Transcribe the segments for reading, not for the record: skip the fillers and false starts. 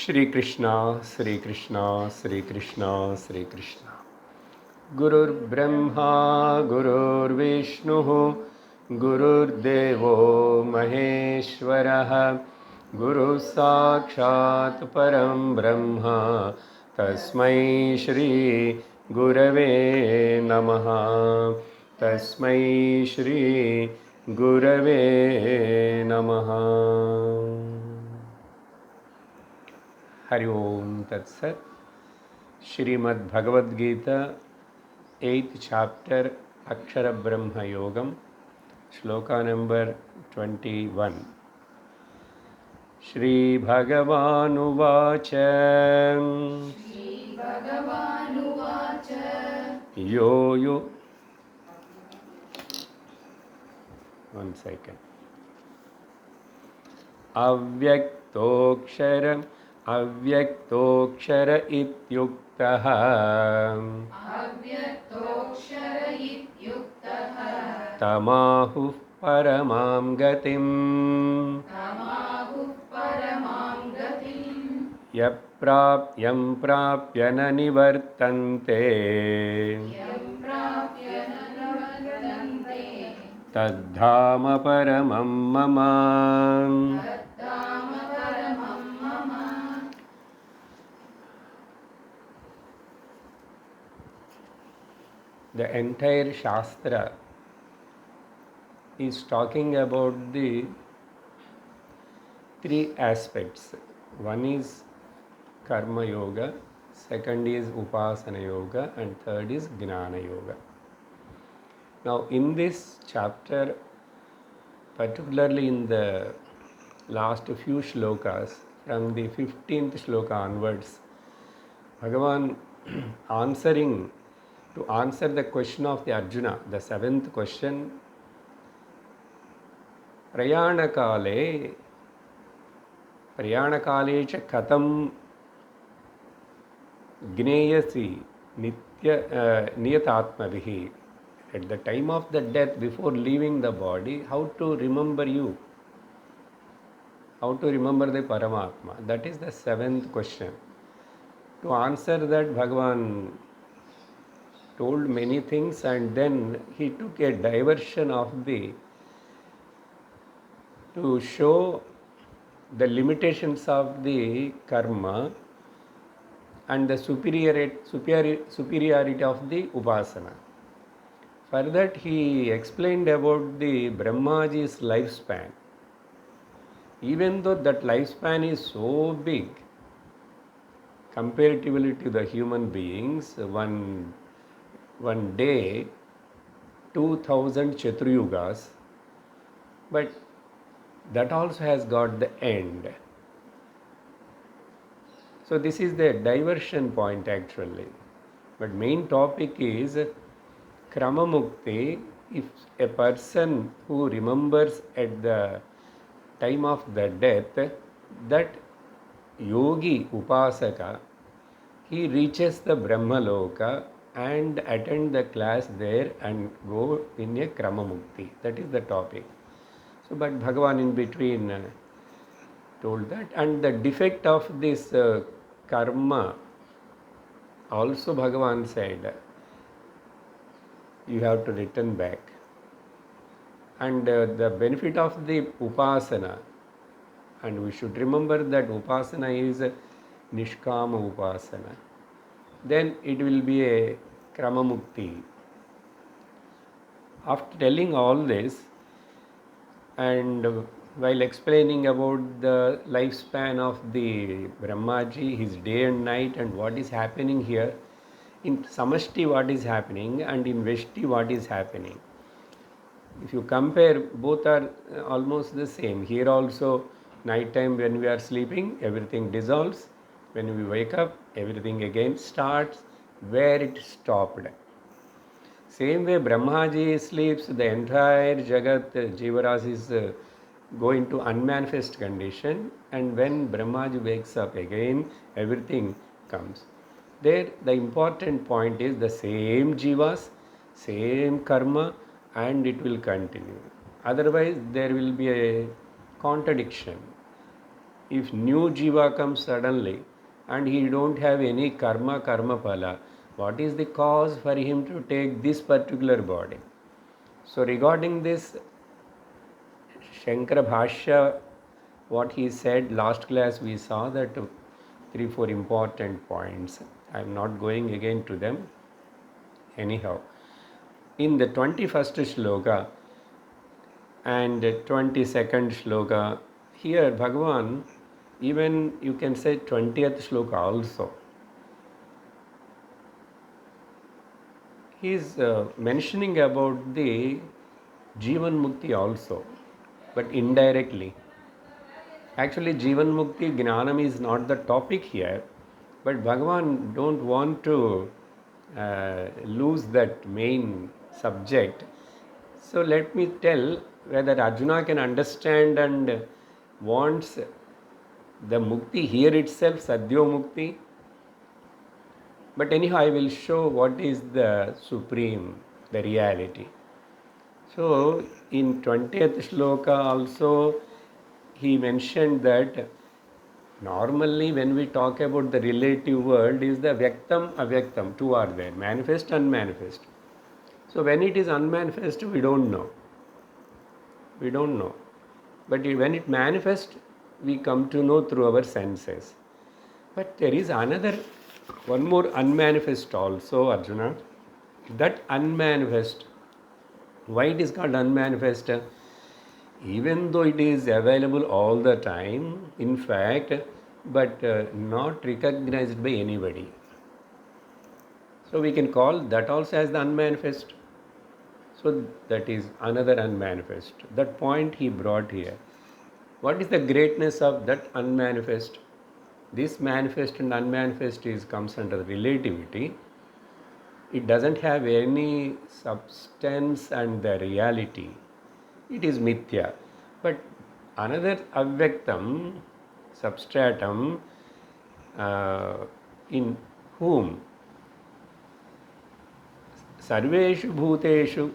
Shri Krishna, Shri Krishna, Shri Krishna, Shri Krishna. Gurur Brahma, Gurur Vishnu, Gurur Devo Maheshwaraha, Guru Sakshat Param Brahma, Tasmai Shri Gurave Namaha, Tasmai Shri Gurave Namaha. Hari Om Tat Sat. Shrimad Bhagavad Gita, 8th chapter, Akshara Brahma Yogam, Sloka number 21. Shri Bhagavanu Vacha Yo. One second. Avyaktoksharam Avyaktoksara ityuktaha Tamahu paramam gatim Yaprapyam prapyana nivartante Tadhama paramam mama. The entire Shastra is talking about the three aspects. One is Karma Yoga, second is Upasana Yoga, and third is Gnana Yoga. Now, in this chapter, particularly in the last few shlokas, from the 15th shloka onwards, Bhagavan to answer the question of the Arjuna, the 7th question, Prayanakale cha katam gneyasi niyatatmavihi. At the time of the death, before leaving the body, how to remember you? How to remember the Paramatma? That is the 7th question. To answer that, Bhagavan told many things, and then he took a diversion to show the limitations of the karma and the superiority of the upasana. For that, he explained about the Brahmaji's lifespan. Even though that lifespan is so big comparatively to the human beings, one day, 2000 Chaturayugas, but that also has got the end. So this is the diversion point actually. But main topic is Krama Mukti. If a person who remembers at the time of the death, that yogi, upasaka, he reaches the Brahmaloka and attend the class there and go in a Krama Mukti. That is the topic. So, but Bhagavan in between told that, and the defect of this karma, also Bhagavan said, you have to return back. And the benefit of the upasana, and we should remember that upasana is nishkama upasana, then it will be a krama mukti. After telling all this, and while explaining about the lifespan of the Brahmaji, his day and night, and what is happening here, in Samashti what is happening, and in Veshti what is happening. If you compare, both are almost the same. Here also, night time when we are sleeping, everything dissolves. When we wake up, everything again starts where it stopped. Same way Brahmaji sleeps, the entire Jagat, Jivaras is going to unmanifest condition, and when Brahmaji wakes up again, everything comes. There, the important point is the same Jivas, same karma, and it will continue. Otherwise, there will be a contradiction. If new jiva comes suddenly and he don't have any karma phala, what is the cause for him to take this particular body? So regarding this, Shankara Bhashya, what he said last class, we saw that 3-4 important points. I am not going again to them. Anyhow, in the 21st shloka and 22nd shloka, here Bhagavan, even you can say 20th shloka also, he is mentioning about the Jivan Mukti also, but indirectly. Actually, Jivan Mukti Gnanam is not the topic here, but Bhagavan don't want to lose that main subject. So let me tell whether Arjuna can understand and wants the Mukti here itself, Sadhyo Mukti. But anyhow, I will show what is the supreme, the reality. So in 20th shloka also, he mentioned that normally when we talk about the relative world is the Vyaktam, Avyaktam, two are there, manifest, unmanifest. So when it is unmanifest, we don't know. We don't know. But when it manifests, we come to know through our senses. But there is one more unmanifest also, Arjuna. That unmanifest, why it is called unmanifest? Even though it is available all the time, in fact, but not recognized by anybody. So we can call that also as the unmanifest. So that is another unmanifest. That point he brought here. What is the greatness of that unmanifest? This manifest and unmanifest comes under relativity. It doesn't have any substance and the reality. It is mithya. But another avyaktam, substratum, in whom sarveshu bhuteshu,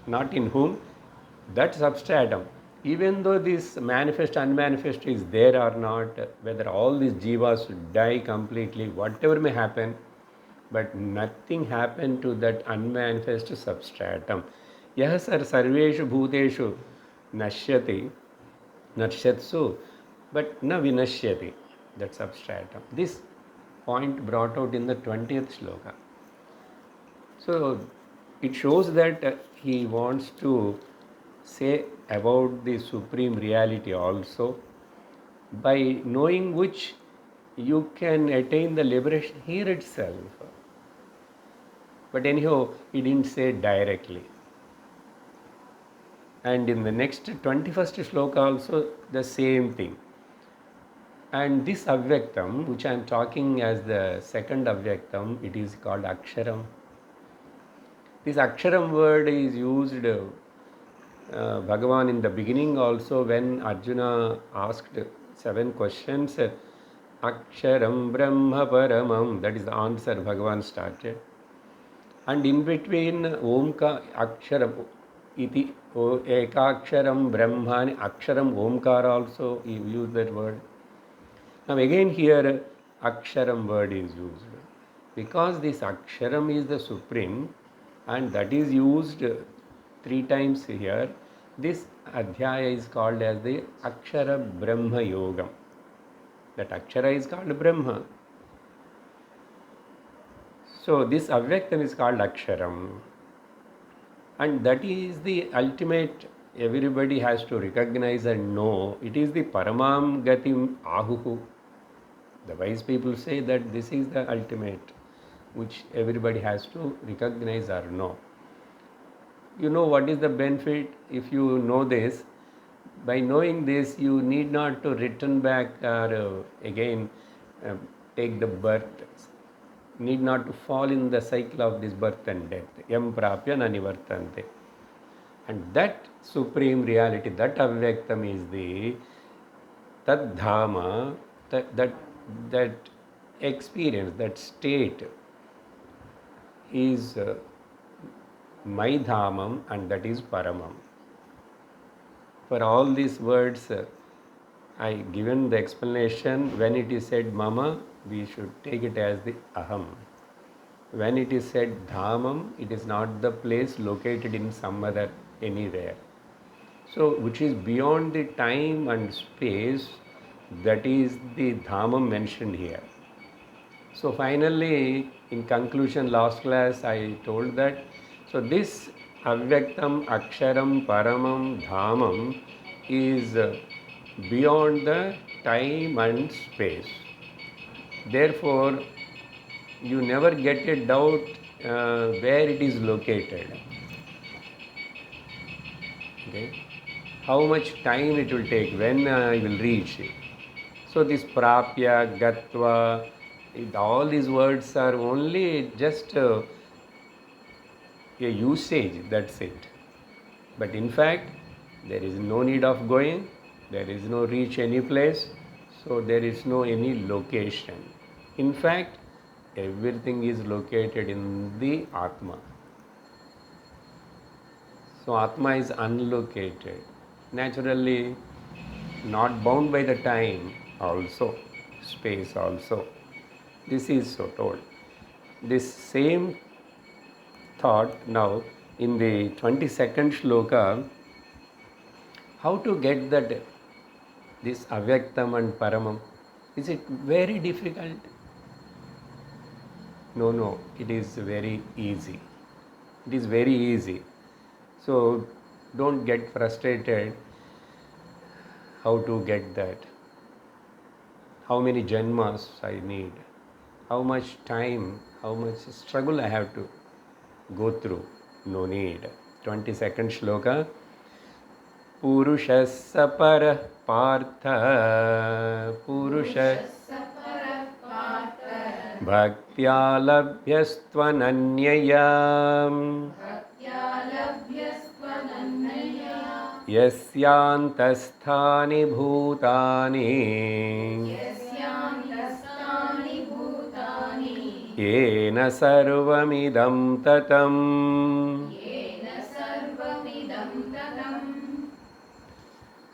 not in whom, that substratum, even though this manifest, unmanifest is there or not, whether all these jivas should die completely, whatever may happen, but nothing happened to that unmanifest substratum. Yah sar sarveshu bhuteshu nashyati, narshatsu, but na vinashyati, that substratum. This point brought out in the 20th shloka. So it shows that he wants to say about the supreme reality also, by knowing which you can attain the liberation here itself. But anyhow, he didn't say directly. And in the next 21st shloka also the same thing. And this avyaktam, which I am talking as the second avyaktam, it is called aksharam. This aksharam word is used Bhagavan in the beginning also, when Arjuna asked 7 questions, Aksharam Brahma Paramam, that is the answer Bhagavan started. And in between Omka Aksharam iti Ekaksharam Brahmani Aksharam Omkara also he used that word. Now again here Aksharam word is used. Because this Aksharam is the supreme and that is used 3 times here, this adhyaya is called as the Akshara Brahma Yogam. That Akshara is called Brahma. So this Avyaktam is called Aksharam. And that is the ultimate, everybody has to recognize and know. It is the Paramam Gatim Ahuhu. The wise people say that this is the ultimate, which everybody has to recognize or know. You know what is the benefit if you know this? By knowing this, you need not to return back or again take the birth, need not to fall in the cycle of this birth and death. Yam prapya nanivartante. And that supreme reality, that avyaktam is the tad dhama, that experience, that state is my dhamam, and that is paramam. For all these words, I given the explanation. When it is said mama, we should take it as the aham. When it is said dhamam, it is not the place located in some other anywhere. So, which is beyond the time and space, that is the dhamam mentioned here. So, finally, in conclusion, last class I told that, so this avyaktam, aksharam, paramam, dhamam is beyond the time and space. Therefore, you never get a doubt where it is located. Okay? How much time it will take, when I will reach it. So this prapya, gatva, all these words are only just a usage, that's it. But in fact, there is no need of going, there is no reach any place, so there is no any location. In fact, everything is located in the Atma. So Atma is unlocated. Naturally, not bound by the time also, space also. This is so told. This same thought now in the 22nd shloka, how to get that, this avyaktam and paramam? Is it very difficult? No, it is very easy. It is very easy. So don't get frustrated. How to get that? How many janmas I need? How much time, how much struggle I have to go through? No need. 22nd shloka. Purushassa parah partha. Purushassa bhaktya labhyastvananyaya. Yasyantasthaनि bhutani. Yena sarvamidam tatam.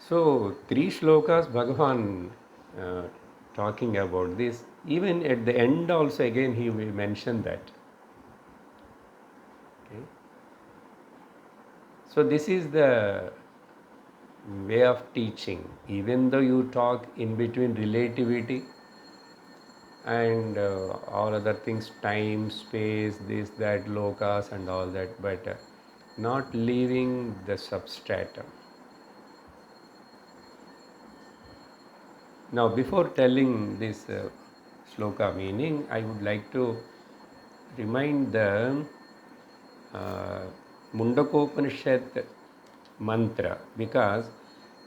So, 3 shlokas Bhagavan talking about this. Even at the end also again he will mention that. Okay. So this is the way of teaching. Even though you talk in between relativity and all other things, time, space, this, that, lokas and all that, but not leaving the substratum. Now, before telling this shloka meaning, I would like to remind the Mundakopanishad mantra, because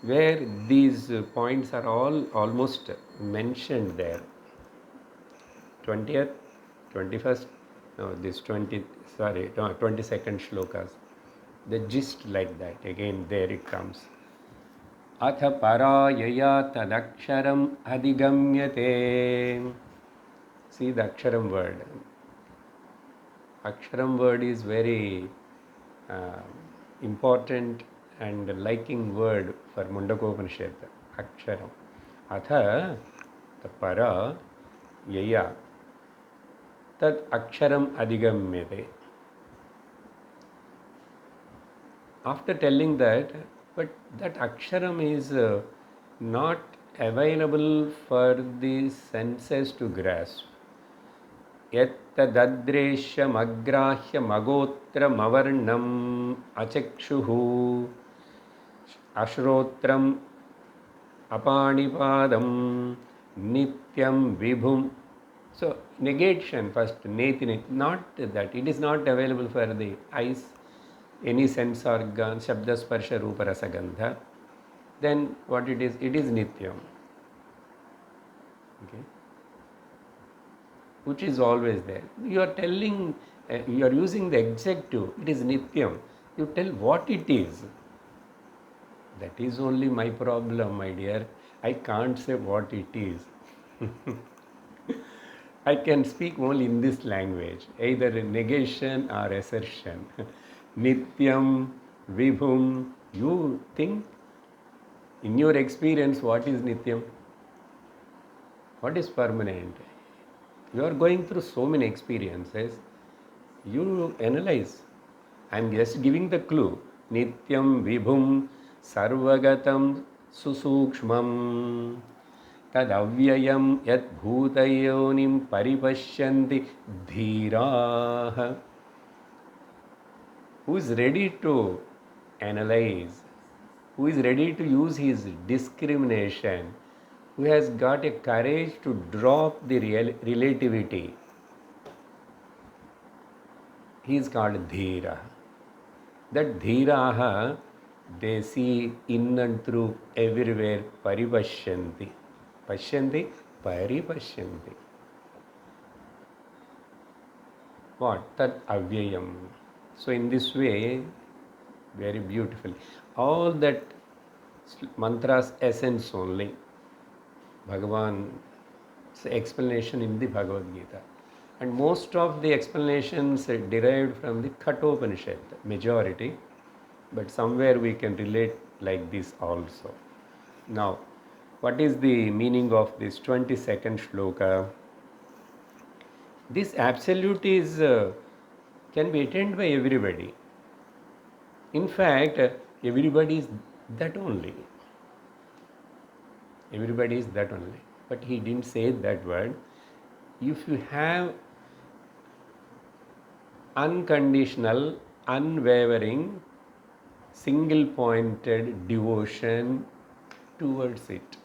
where these points are all almost mentioned there. 20th, 21st, no, this 22nd shlokas. The gist like that, again there it comes. Atha parayaya tadaksharam adhigamyate. See the aksharam word. Aksharam word is very important and liking word for Mundakopanishad. Aksharam. Atha the para yaya tad aksharam adhigamyate. After telling that, but that aksharam is not available for the senses to grasp. Yattadadreshyam agrahyam agotram avarnam achakshuhu ashrotram apanipadam nityam vibhum. So negation first, netinit, not that, it is not available for the eyes, any sense organ, shabda sparsha rupa rasa gandha. Then what it is nityam. Okay. Which is always there. You are telling, you are using the adjective, it is nityam. You tell what it is. That is only my problem, my dear. I can't say what it is. I can speak only in this language, either negation or assertion. Nityam, vibhum, you think In your experience, what is Nityam? What is permanent? You are going through so many experiences. You analyze. I am just giving the clue. Nityam vibhum sarvagatam susukshmam tad avyayam yat bhutayonim paripashyanti dhiraah. Who is ready to analyze, who is ready to use his discrimination, who has got a courage to drop the relativity. He is called Dhira. That Dhiraha, they see in and through everywhere, Paripashyanti. Pashyanti, Paripashyanti. What? Tat avyayam. So in this way, very beautiful. All that mantra's essence only, Bhagavan's explanation in the Bhagavad Gita. And most of the explanations are derived from the Kathopanishad, majority. But somewhere we can relate like this also. Now, what is the meaning of this 22nd shloka? This absolute is can be attained by everybody. In fact, everybody is that only. Everybody is that only. But he didn't say that word. If you have unconditional, unwavering, single-pointed devotion towards it,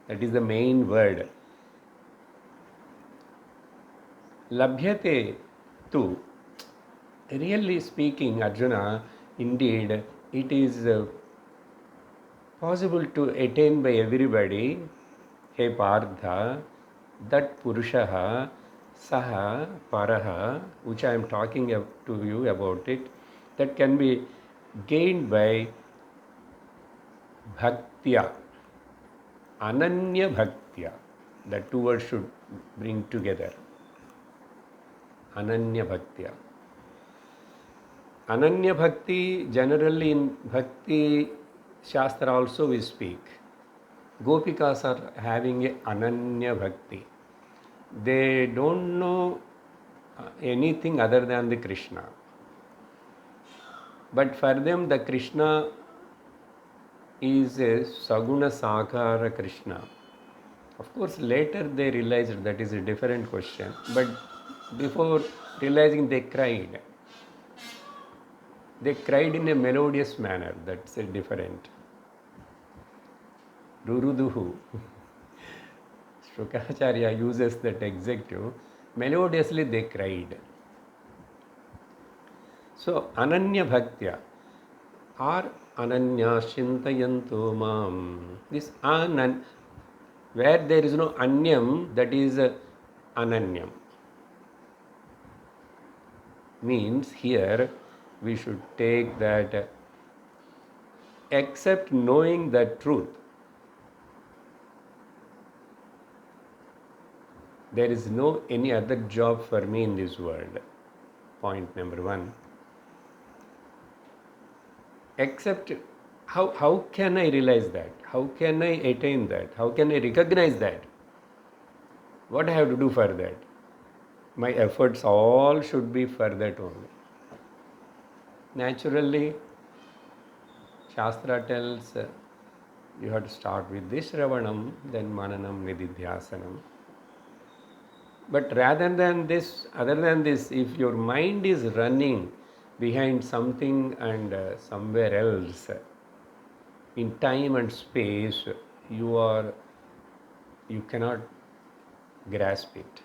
that is the main word. Labhyate tu. Really speaking, Arjuna, indeed, it is possible to attain by everybody. He Partha, that Purushaha, Saha, Paraha, which I am talking to you about it, that can be gained by Bhaktya, Ananya Bhaktya. The two words should bring together. Ananya Bhaktya. Ananya Bhakti, generally in Bhakti Shastra also we speak. Gopikas are having a Ananya Bhakti. They don't know anything other than the Krishna. But for them the Krishna is a Saguna Sakara Krishna. Of course later they realized that is a different question. But before realizing they cried. They cried in a melodious manner. That's a different. Ruruduhu. Shukacharya uses that adjective. Melodiously they cried. So, Ananya Bhaktya or Ananya Shintayantu Mam. This Anan, where there is no Anyam, that is Ananyam. Means here we should take that except knowing the truth, there is no any other job for me in this world. Point number one. Except how can I realize that? How can I attain that? How can I recognize that? What I have to do for that? My efforts all should be for that only. Naturally, Shastra tells you have to start with this Ravanam, then Mananam, Nididhyasanam. But rather than this, other than this, if your mind is running behind something and somewhere else, in time and space, you cannot grasp it.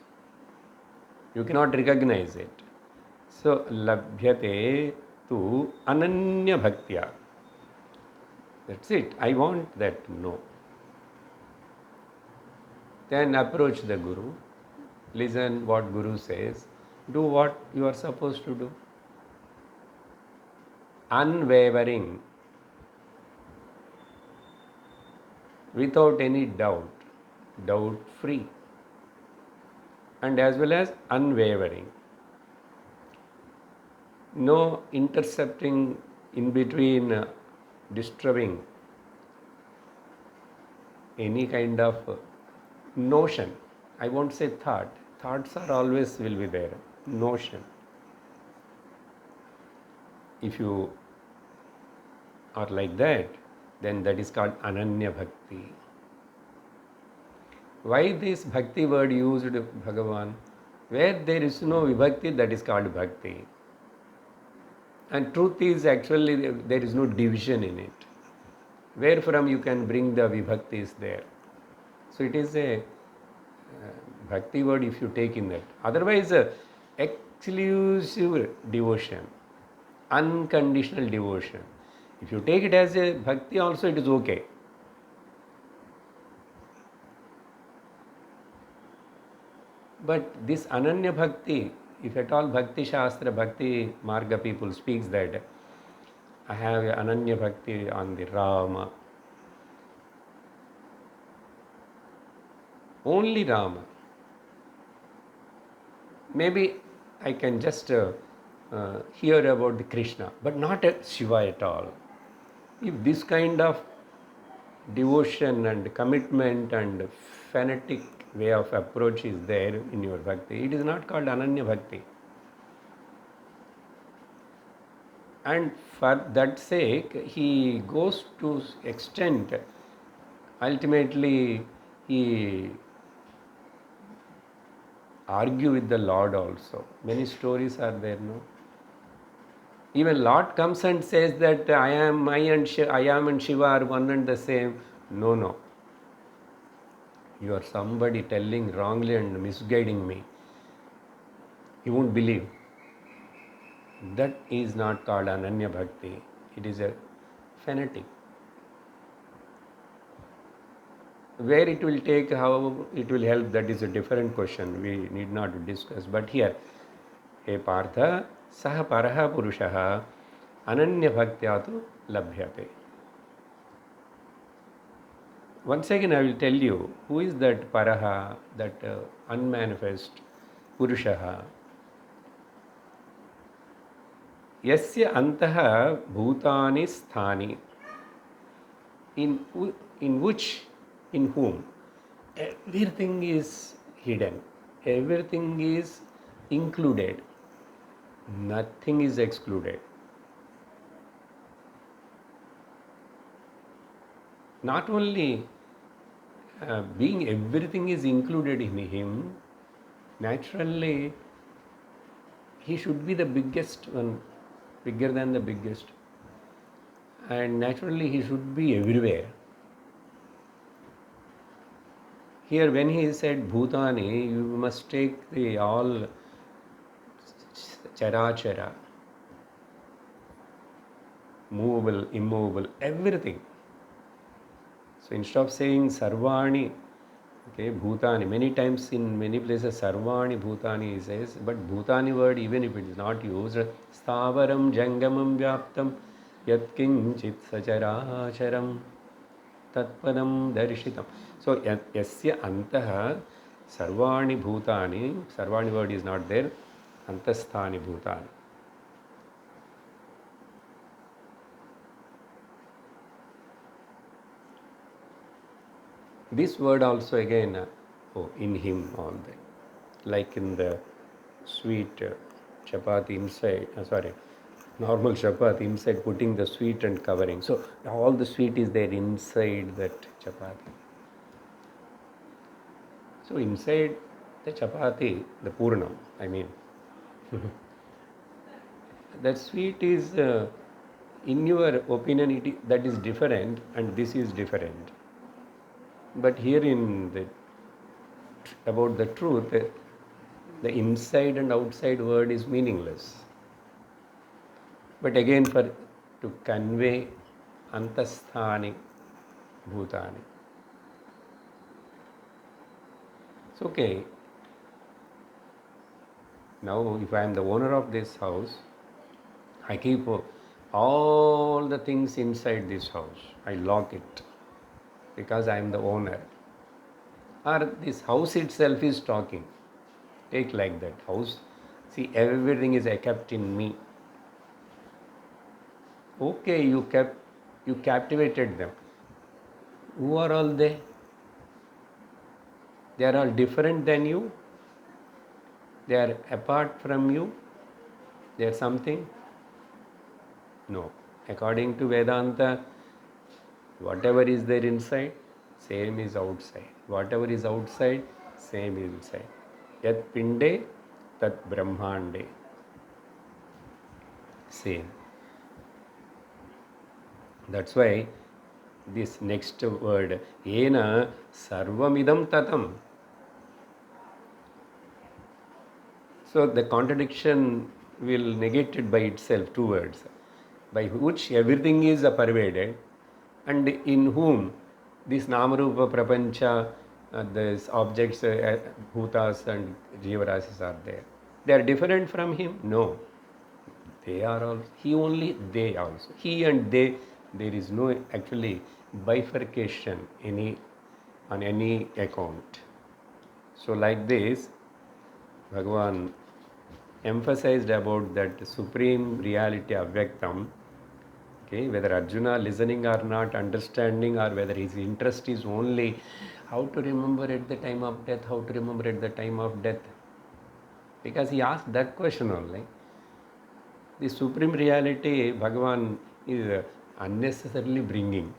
You cannot recognize it. So, labhyate tu ananya bhaktya. That's it. I want that. No. Then approach the Guru. Listen what Guru says. Do what you are supposed to do. Unwavering. Without any doubt. Doubt free. And as well as unwavering. No intercepting in between, disturbing any kind of notion. I won't say thought. Thoughts are always will be there. Notion. If you are like that, then that is called Ananya Bhakti. Why this Bhakti word used, Bhagavan? Where there is no Vibhakti, that is called Bhakti. And truth is actually there is no division in it. Where from you can bring the Vibhakti is there. So it is a Bhakti word if you take in that. Otherwise, exclusive devotion, unconditional devotion. If you take it as a Bhakti also, it is okay. But this Ananya Bhakti, if at all Bhakti Shastra, Bhakti Marga people speaks that, I have Ananya Bhakti on the Rama. Only Rama. Maybe I can just hear about the Krishna, but not Shiva at all. If this kind of devotion and commitment and fanatic way of approach is there in your bhakti, it is not called Ananya Bhakti. And for that sake, he goes to extent, ultimately he argue with the Lord also. Many stories are there, no? Even Lord comes and says that I am and Shiva are one and the same. No, no. You are somebody telling wrongly and misguiding me. He won't believe. That is not called Ananya Bhakti. It is a fanatic. Where it will take, how it will help, that is a different question. We need not to discuss. But here, He Partha, Saha Paraha Purushaha, Ananya Bhaktyatu Labhyate. Once again, I will tell you who is that Paraha, that unmanifest Purushaha. Yasya Antaha Bhutani Sthani. In which, in whom, everything is hidden, everything is included, nothing is excluded. Not only being everything is included in him, naturally he should be the biggest one, bigger than the biggest, and naturally he should be everywhere. Here when he said Bhutani, you must take the all charachara, movable, immovable, everything. So instead of saying Sarvani, okay, Bhutani, many times in many places Sarvani Bhutani he says, but Bhutani word, even if it is not used, Stavaram Jangamam Vyaptam Yatkinchit Sacharacharam Tatpadam Darshitam. So Yasya Antaha Sarvani Bhutani, Sarvani word is not there, Antasthani Bhutani. This word also again, in him all that. Like in the sweet chapati inside, normal chapati inside putting the sweet and covering. So all the sweet is there inside that chapati. So inside the chapati, the purnam, I mean, that sweet is, in your opinion, that is different and this is different. But here in the, about the truth, the inside and outside word is meaningless. But again, to convey Antasthani Bhutani. It's okay. Now, if I am the owner of this house, I keep all the things inside this house. I lock it because I am the owner. Or this house itself is talking. Take like that house. See, everything is kept in me. Okay, you captivated them. Who are all they? They are all different than you. They are apart from you. They are something. No. According to Vedanta, whatever is there inside, same is outside. Whatever is outside, same is inside. Yat pinde, tat brahmande. Same. That's why this next word, ena sarvamidam tatam. So the contradiction will negate it by itself, two words, by which everything is pervaded, and in whom this Namarupa Prapancha, these objects, bhutas and jivarasis are there. They are different from him? No. They are all, he only, they also. He and they, there is no actually bifurcation on any account. So like this, Bhagavan emphasized about that supreme reality of Vyaktam. Okay, whether Arjuna listening or not, understanding, or whether his interest is only how to remember at the time of death, how to remember at the time of death. Because he asked that question only. The supreme reality Bhagavan is unnecessarily bringing.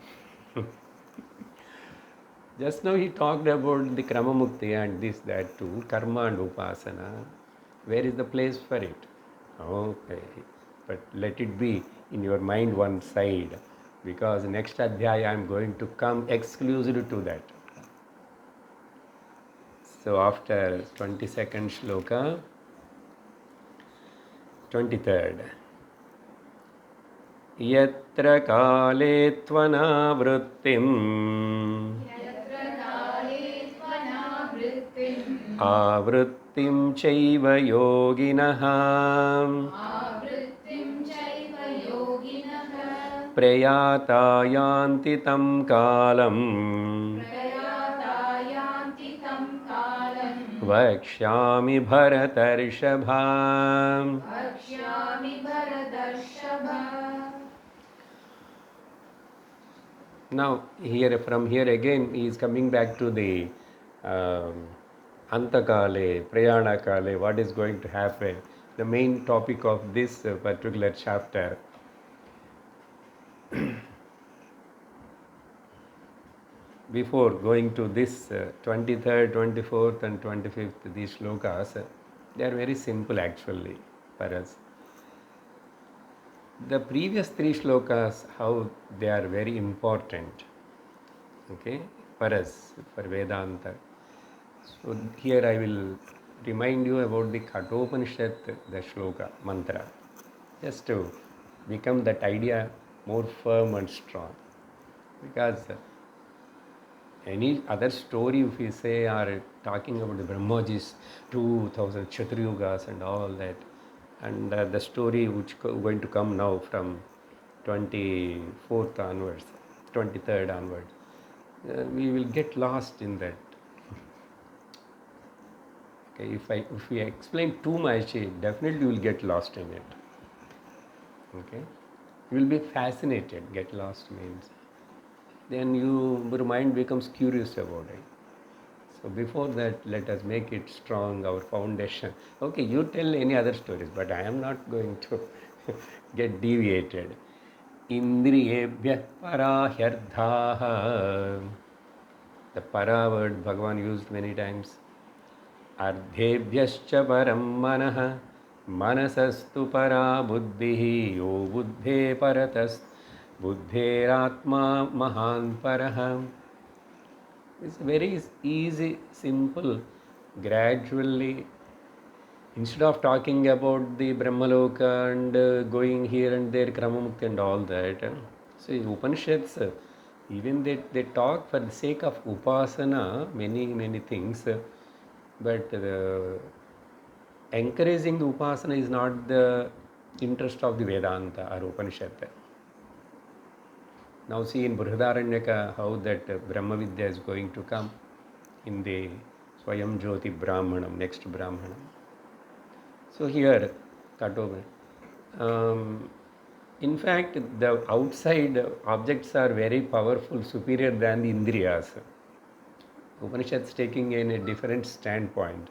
Just now he talked about the Kramamukti and this, that too, karma and upasana. Where is the place for it? Okay, but let it be in your mind one side, because next adhyaya I am going to come exclusively to that. So after 22nd shloka, 23rd. Yatra kale tvanavrittim avrittim chaiva yoginah प्रयाता यान्ति तं कालं वक्ष्यामि भरतर्षभा. Now here, from here again he is coming back to the Antakale, Prayanakale, what is going to happen, the main topic of this particular chapter. Before going to this 23rd, 24th and 25th, these shlokas, they are very simple actually for us. The previous three shlokas, how they are very important, okay, for us, for Vedanta. So here I will remind you about the Kathopanishad, the shloka, mantra, just to become that idea more firm and strong. Because any other story if we say are talking about the Brahmaji's 2000 Kshatriyugas and all that, and the story which going to come now from 24th onwards, 23rd onwards, we will get lost in that. Okay, if we explain too much, definitely you will get lost in it. Okay, you will be fascinated. Get lost means then your mind becomes curious about it. So before that, let us make it strong, our foundation. Okay, you tell any other stories, but I am not going to get deviated. Indriyebhyah parahyardhaha. The para word Bhagavan used many times. Ardhebhyascha param manah. Manasastu para buddhihi. Yo buddhe paratas. Buddheratma mahan paraha. It's very easy, simple, gradually. Instead of talking about the Brahmaloka and going here and there, Kramamukti and all that. So Upanishads, even they talk for the sake of Upasana, many things. But encouraging the Upasana is not the interest of the Vedanta or Upanishad. Now see in Brihadaranyaka how that Brahma Vidya is going to come in the Swayam Jyoti Brahmanam, next Brahmanam. So here, Kathopanishad. In fact, the outside objects are very powerful, superior than the Indriyas. Upanishads taking in a different standpoint.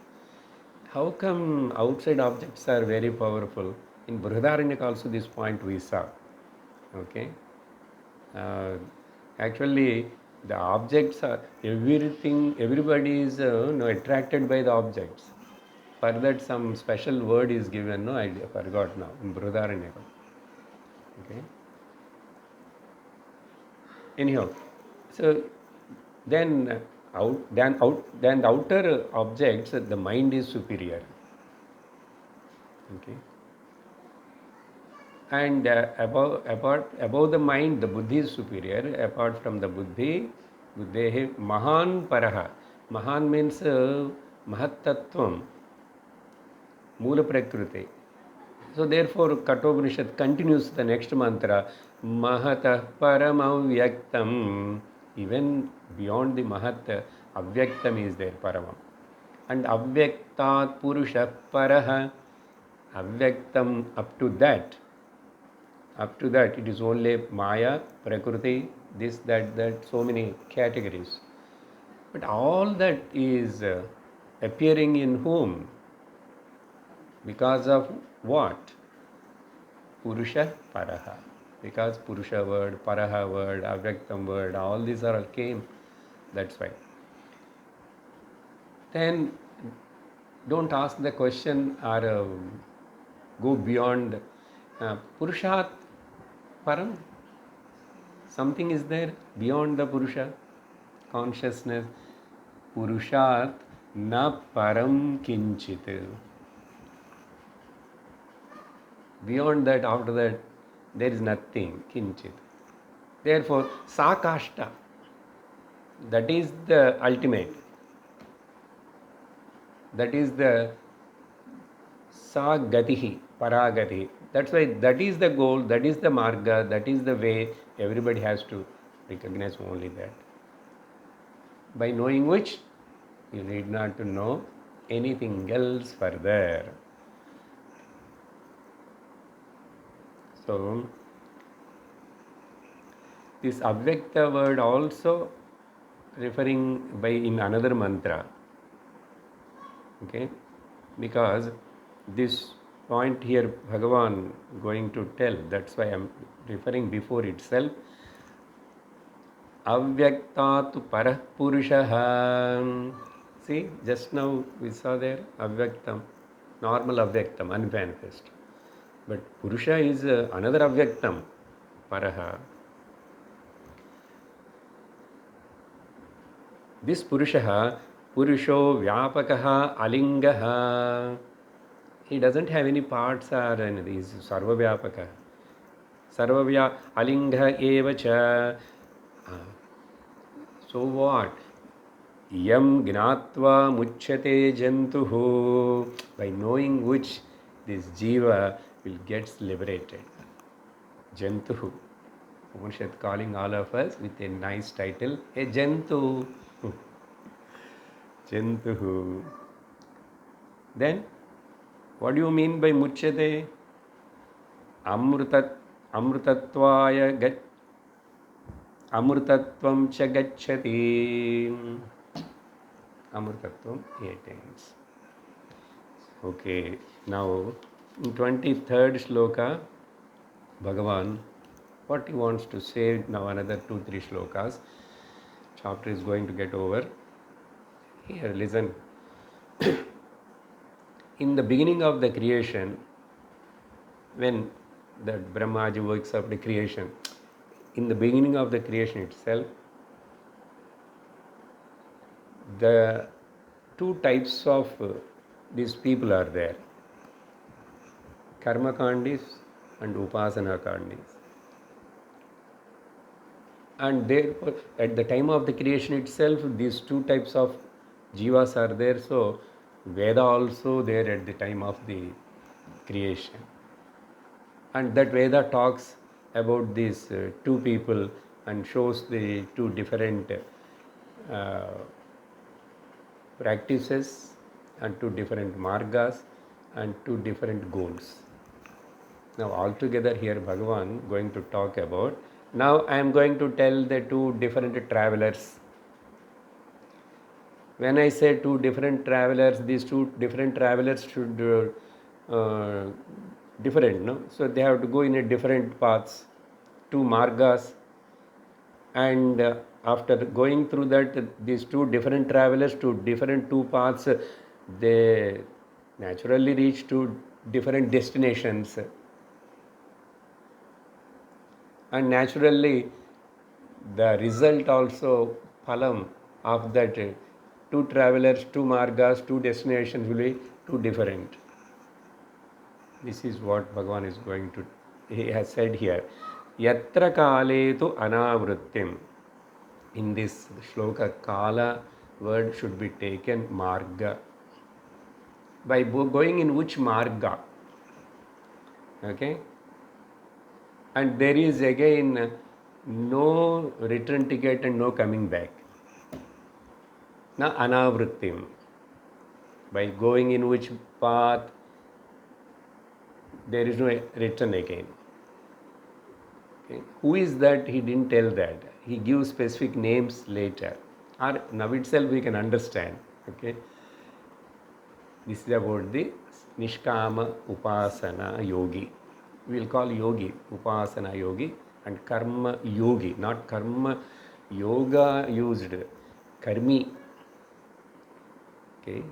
How come outside objects are very powerful? In Brihadaranyaka also this point we saw. Okay. Uh, Actually, the objects are everything. Everybody is attracted by the objects. For that, some special word is given. No, I forgot now. In Brihadaranyaka. Okay. Anyhow, so then the outer objects, the mind is superior. Okay. And above the mind, the buddhi is superior. Apart from the buddhi, buddhehi mahan paraha. Mahan means mahattattvam, moola prakriti. So therefore, Kathopanishad continues the next mantra, Mahatah Paramam Vyaktam. Even beyond the Mahat, Avyaktam is there, Paramam. And Avyaktat Purusha Paraha. Avyaktam, up to that, it is only Maya, Prakriti, this, that, so many categories. But all that is appearing in whom? Because of what? Purusha Paraha. Because Purusha word, Paraha word, Avyaktam word, all these are came. That's why. Then don't ask the question or go beyond Purushat Param. Something is there beyond the Purusha consciousness. Purushat na param kinchit. Beyond that, after that, there is nothing, kinchit. Therefore, sakashta, that is the ultimate. That is the sagatihi, paragatihi. That's why that is the goal, that is the marga, that is the way. Everybody has to recognize only that. By knowing which, you need not to know anything else further. So, this Avyakta word also referring by in another mantra. Okay, because this point here Bhagavan going to tell, that's why I am referring before itself. Avyaktat parah purushaha. See, just now we saw there Avyaktam, normal Avyaktam, unmanifest. But Purusha is another Avyaktam, Paraha. This Purushaha, Purusho Vyapakaha Alingaha. He doesn't have any parts or anything. He is Sarva Vyapaka. Sarva Alingha Evacha. So what? Yam Gnatva Muchyate Jantuhu. By knowing which this Jiva will get liberated. Jantuhu. Upanishad calling all of us with a nice title, a Jantu. Jantuhu. Then, what do you mean by Muchyate? Amrutatvaya Amrtatvam cha gacchati. Amrtatvam 8 times. Okay, now in 23rd Sloka, Bhagavan, what he wants to say now, another 2-3 slokas. Chapter is going to get over. Here, listen. In the beginning of the creation, when the Brahmaji works of the creation, in the beginning of the creation itself, the two types of these people are there. Karma Kandis and Upasana Kandis. And therefore, at the time of the creation itself, these two types of jivas are there. So, Veda also there at the time of the creation. And that Veda talks about these two people and shows the two different practices and two different margas and two different goals. Now altogether here Bhagavan going to talk about. Now I am going to tell the two different travelers. When I say two different travelers, these two different travelers should different, no? So they have to go in a different paths, two margas, and after going through that, these two different travelers to different two paths, they naturally reach to different destinations, and naturally the result also phalam of that two travelers, two margas, two destinations will be two different. This is what Bhagavan is going to, he has said here. Yatra kale tu anavrittim. In this shloka, kala word should be taken marga. By going in which marga? Okay? And there is again no return ticket and no coming back. Na anavrittim. By going in which path, there is no return again. Okay. Who is that? He didn't tell that. He gives specific names later. Or now itself we can understand. Okay. This is about the Nishkama Upasana Yogi. We will call Yogi, Upasana Yogi, and Karma Yogi, not Karma Yoga used, Karmi. Okay.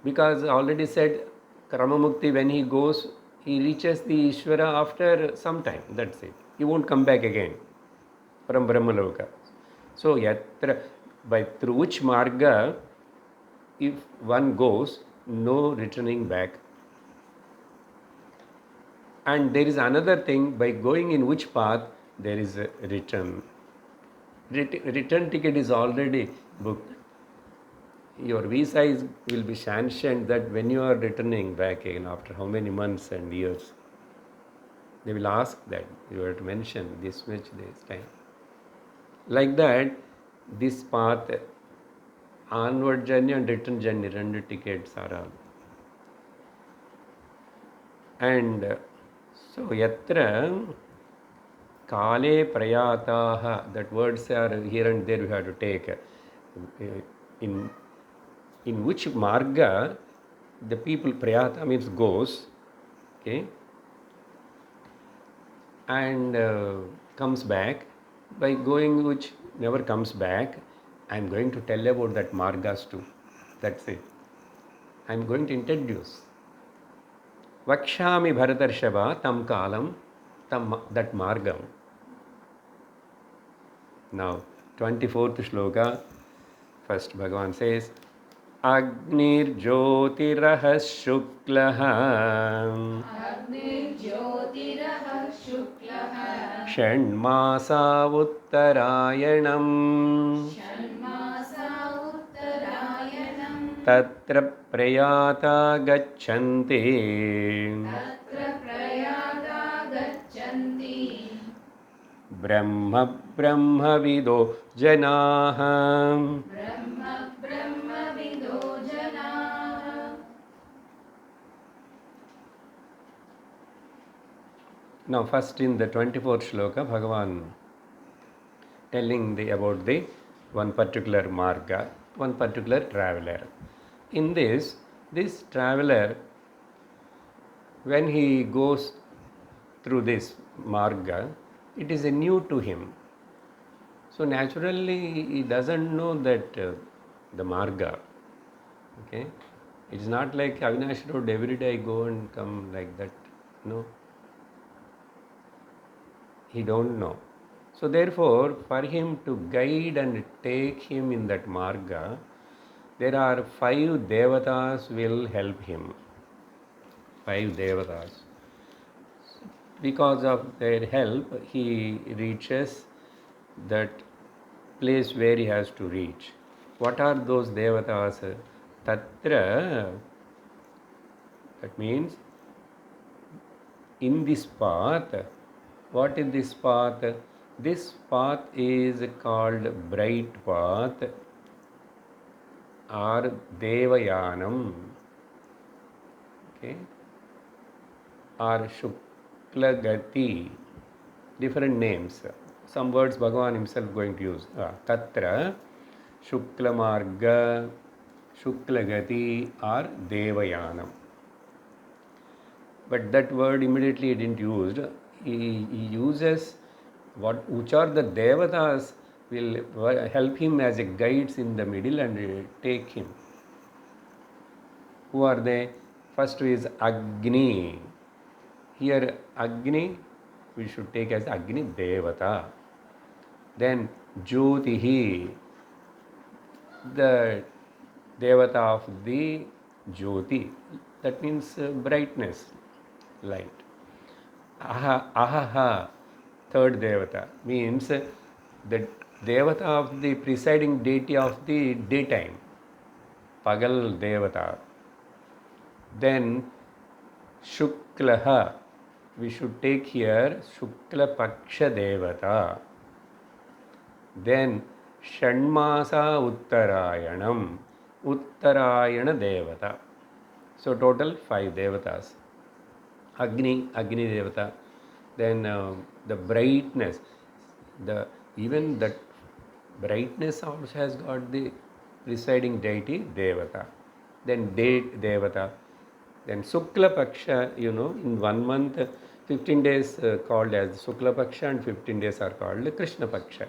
Because I already said Karamamukti, when he goes, he reaches the Ishvara after some time. That's it. He won't come back again from Brahmaloka. So, yatra, by through which marga, if one goes, no returning back. And there is another thing, by going in which path, there is a return. Return ticket is already booked. Your visa will be sanctioned that when you are returning back again after how many months and years. They will ask that you have to mention this much this time. Like that, this path, onward journey and return journey, rendu tickets are all. And so, yatra kale prayataha, that words are here and there we have to take. In which marga the people, prayata means goes, okay, and comes back. By going which never comes back, I am going to tell about that margas too. That's it. I am going to introduce. Vakshami Bharatarshava tam kalam, that margam. Now, 24th shloka, first Bhagavan says, Agnir Jyotirah Shuklaha Shanmasa Uttarayanam Tatra Prayata Gachanti Brahma Brahmavido Janaha. Now, first in the 24th shloka, Bhagavan telling about the one particular marga, one particular traveler. In this traveler, when he goes through this marga, it is new to him. So naturally, he doesn't know that the marga. Okay, it's not like Avinash Road. Every day I go and come like that. No. He don't know. So therefore, for him to guide and take him in that marga, there are 5 devatas will help him. 5 devatas. Because of their help, he reaches that place where he has to reach. What are those devatas? Tatra, that means in this path. What is this path? This path is called bright path or Devayanam, okay, or Shuklagati, different names. Some words Bhagavan himself going to use. Tatra Shukla Marga, Shukla Gati or Devayanam. But that word immediately he didn't use. He uses which are the devatas will help him as a guides in the middle and take him. Who are they? First is Agni. Here Agni we should take as Agni Devata. Then Jyotihi, the Devata of the Jyoti. That means brightness, light. Ahaha, third Devata, means the Devata of the presiding deity of the daytime, Pagal Devata. Then Shuklaha, we should take here Shukla Paksha Devata. Then Shanmasa Uttarayanam, Uttarayana Devata. So total 5 Devatas. Agni Devata. Then the brightness, even that brightness also has got the presiding deity Devata. Then date Devata. Then Sukla Paksha, in 1 month, 15 days called as Sukla Paksha and 15 days are called Krishna Paksha.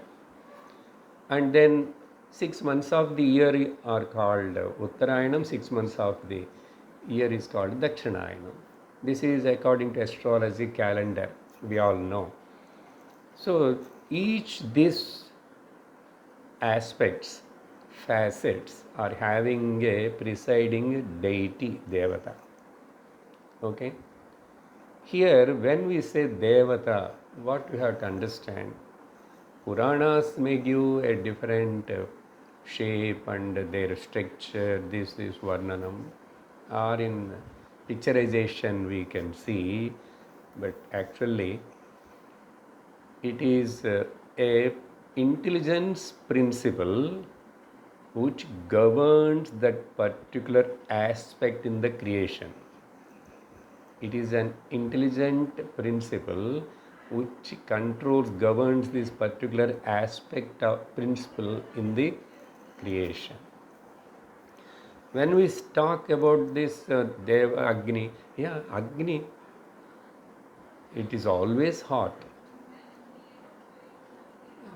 And then 6 months of the year are called Uttarayanam, 6 months of the year is called Dakshinayanam. This is according to astrology calendar, we all know. So each these aspects, facets are having a presiding deity, Devata. Okay? Here when we say Devata, what we have to understand, Puranas may give a different shape and their structure, this is Varnanam, or in picturization we can see, but actually it is a intelligence principle which governs that particular aspect in the creation. It is an intelligent principle which controls, governs this particular aspect of principle in the creation. When we talk about this Deva Agni, Agni, it is always hot.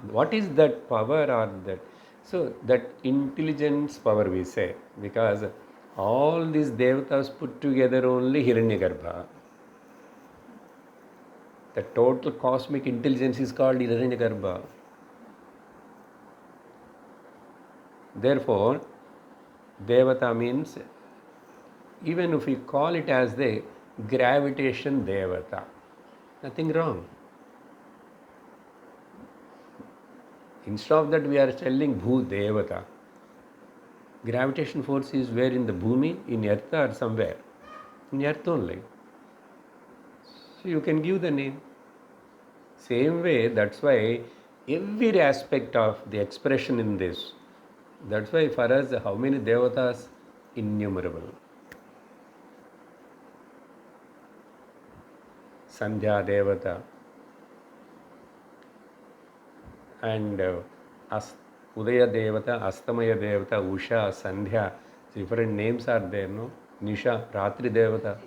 What is that power or that? So that intelligence power we say, because all these devatas put together only Hiranyagarbha. The total cosmic intelligence is called Hiranyagarbha. Therefore, Devata means, even if we call it as the gravitation Devata, nothing wrong. Instead of that, we are telling Bhu Devata. Gravitation force is where, in the Bhumi, in Earth or somewhere? In Earth only. So you can give the name. Same way, that's why every aspect of the expression in this, that's why for us, how many devatas? Innumerable. Sandhya Devata and Udaya Devata, Astamaya Devata, Usha, Sandhya, different names are there, no? Nisha, Ratri Devata,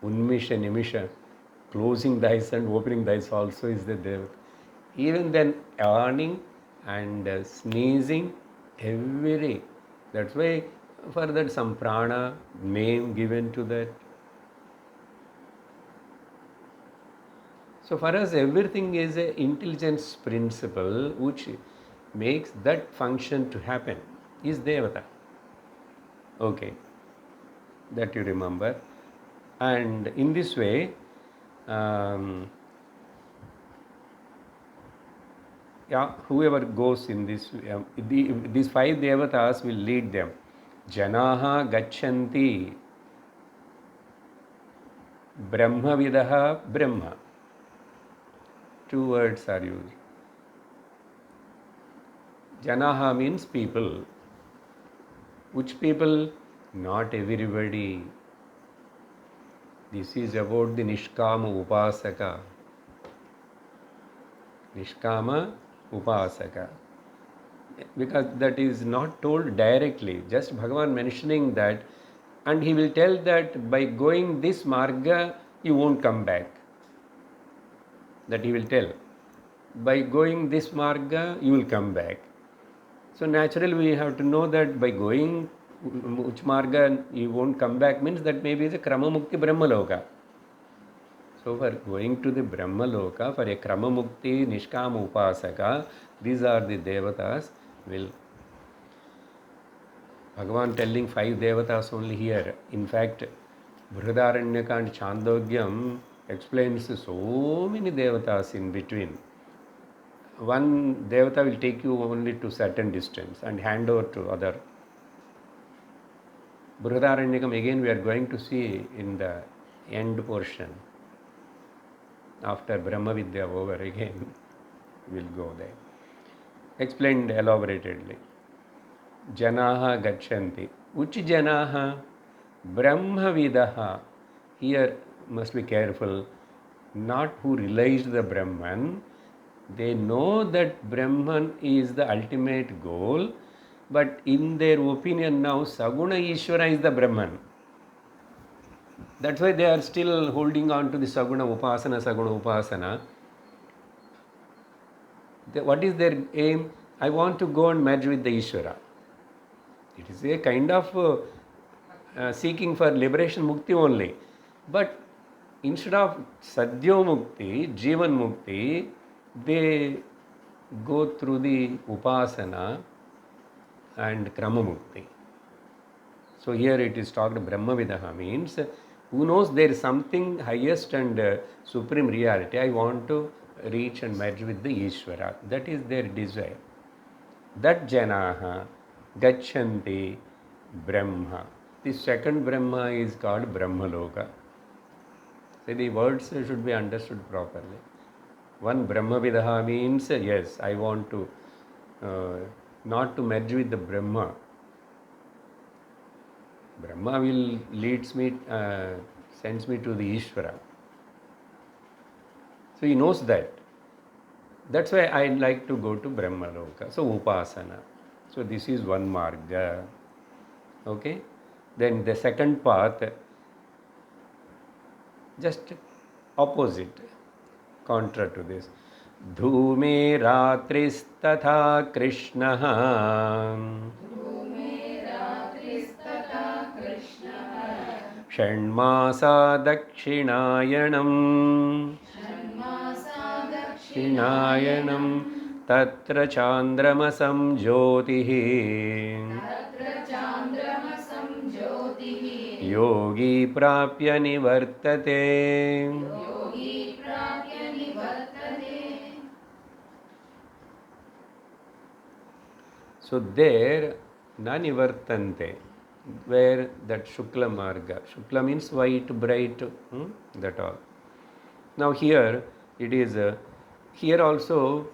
Unmisha, Nimisha, closing the eyes and opening the eyes also is the Devata. Even then, yawning and sneezing, every, that's why for that some prana name given to that. So for us, everything is an intelligence principle which makes that function to happen, is Devata. Okay, that you remember. And in this way, whoever goes in this, these 5 devatas will lead them. Janaha gachanti brahmavidaha brahma. 2 words are used. Janaha means people. Which people? Not everybody. This is about the Nishkama Upasaka. Nishkama Upasaka. because that is not told directly, just Bhagavan mentioning that, and he will tell that by going this marga you won't come back. That he will tell. By going this marga you will come back. So naturally we have to know that by going which marga you won't come back means that maybe it's a Krama Mukti Brahma Loka. So for going to the Brahma Loka, for a Krama Mukti Nishkama Upasaka, these are the Devatas. Will Bhagavan telling 5 Devatas only here. In fact, Brihadaranyaka and Chandogyam explains so many Devatas in between. One Devata will take you only to certain distance and hand over to other. Brihadaranyakam again we are going to see in the end portion. After Brahma Vidya over again, we'll go there. Explained elaboratedly. Janaha gachanti. Uchi janaha? Brahmavidaha. Here must be careful. Not who realized the Brahman. They know that Brahman is the ultimate goal, but in their opinion now, Saguna Ishvara is the Brahman. That's why they are still holding on to the Saguna Upasana. What is their aim? I want to go and merge with the Ishvara. It is a kind of seeking for liberation mukti only. But instead of Sadhyo Mukti, Jivan Mukti, they go through the Upasana and Krama Mukti. So here it is talked Brahmavidaha means who knows there is something highest and supreme reality. I want to reach and merge with the Ishvara. That is their desire. That Janaha Gachanti Brahma. The second Brahma is called Brahmaloka. So the words should be understood properly. One Brahmavidaha means yes, I want to not to merge with the Brahma. Brahma will leads me, sends me to the Ishvara. So he knows that. That's why I like to go to Brahmaloka. So Upasana. So this is one marga. Okay. Then the second path, just opposite, contra to this. Dhume ratristatha Krishnaha षण्मासा दक्षिणायणम् तत्र चान्द्रमसं ज्योतिः योगी प्राप्य निवर्तते. So there na nivartante, where that Shukla Marga. Shukla means white, bright, that all. Now here it is, here also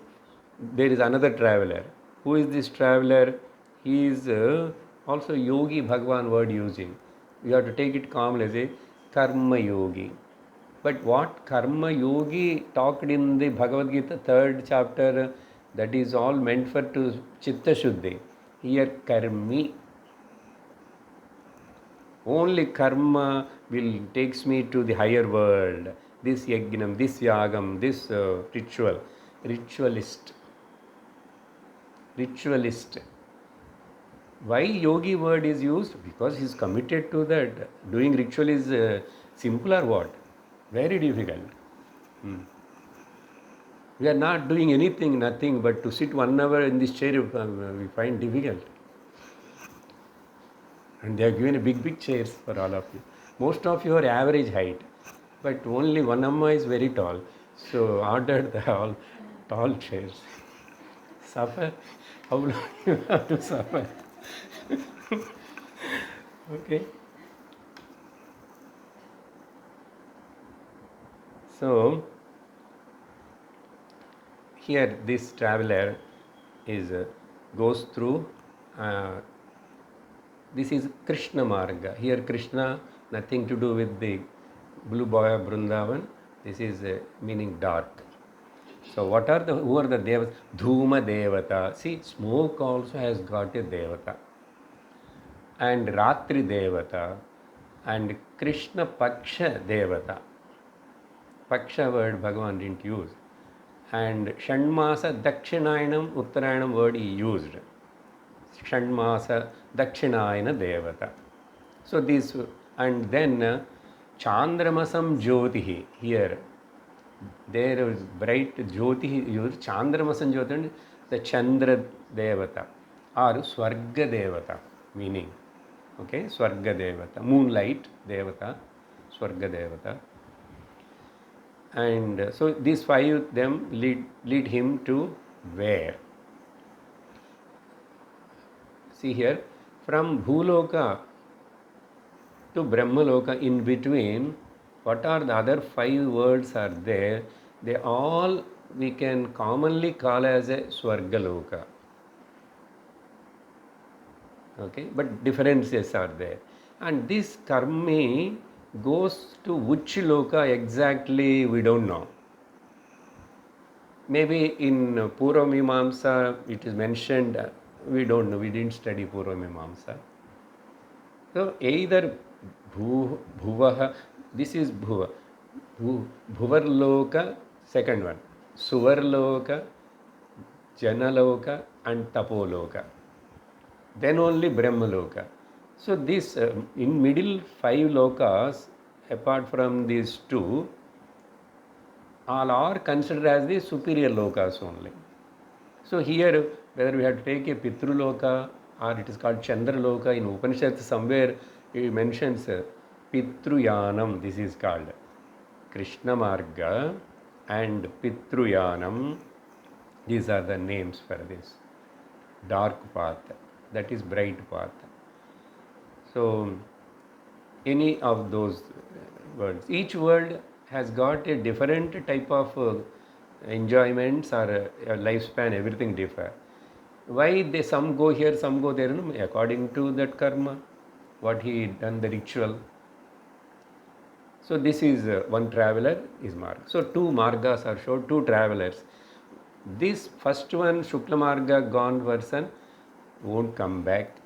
there is another traveler. Who is this traveler? He is also yogi, Bhagavan word using. You have to take it calmly as a karma yogi. But what karma yogi talked in the Bhagavad Gita 3rd chapter, that is all meant for to chitta shuddhi. Here karmi. Only karma will takes me to the higher world. This yagnam, this yagam, this ritual. Ritualist. Why yogi word is used? Because he is committed to that. Doing ritual is simple or what? Very difficult. We are not doing anything, nothing, but to sit 1 hour in this chair we find difficult. And they have given a big chairs for all of you. Most of you are average height, but only one amma is very tall. So ordered the all tall chairs. Suffer? How long you have to suffer? Okay. So here this traveler is goes through. This is Krishna Marga. Here Krishna, nothing to do with the blue boy of Vrindavan. This is meaning dark. So who are the devas? Dhuma Devata. See, smoke also has got a Devata. And Ratri Devata. And Krishna Paksha Devata. Paksha word Bhagavan didn't use. And Shanmasa Dakshinayinam Uttarayanam word he used. Shanmasa Dakshinayana Devata. So this, and then Chandramasam Jyotihi, here there is bright Jyotihi used, Chandramasam Jyotihi, the Chandra Devata or Swarga Devata meaning. Okay, Swarga Devata, moonlight Devata, Swarga Devata. And so these five them lead him to where? See here, from Bhuloka to Brahmaloka, in between, what are the other five words are there? They all we can commonly call as a Swargaloka. Okay, but differences are there. And this karmi goes to which loka exactly we don't know. Maybe in Purva Mimamsa it is mentioned, we don't know, we didn't study Purva Mimamsa. So either Bhuvaha, this is Bhuva, Bhuvarloka, second one, Suvarloka, Janaloka and Tapoloka. Then only Brahmaloka. So this, in middle five lokas, apart from these two, all are considered as the superior lokas only. So here, whether we have to take a Pitruloka or it is called Chandraloka, in Upanishad somewhere it mentions Pitruyanam, this is called Krishna Marga and Pitruyanam, these are the names for this. Dark path, that is bright path. So any of those words, each word has got a different type of enjoyments or lifespan, everything differ. Why they some go here, some go there, no? According to that karma, what he done, the ritual. So this is one traveler is Marga. So two Margas are shown, two travelers. This first one, Shukla Marga gone person, won't come back.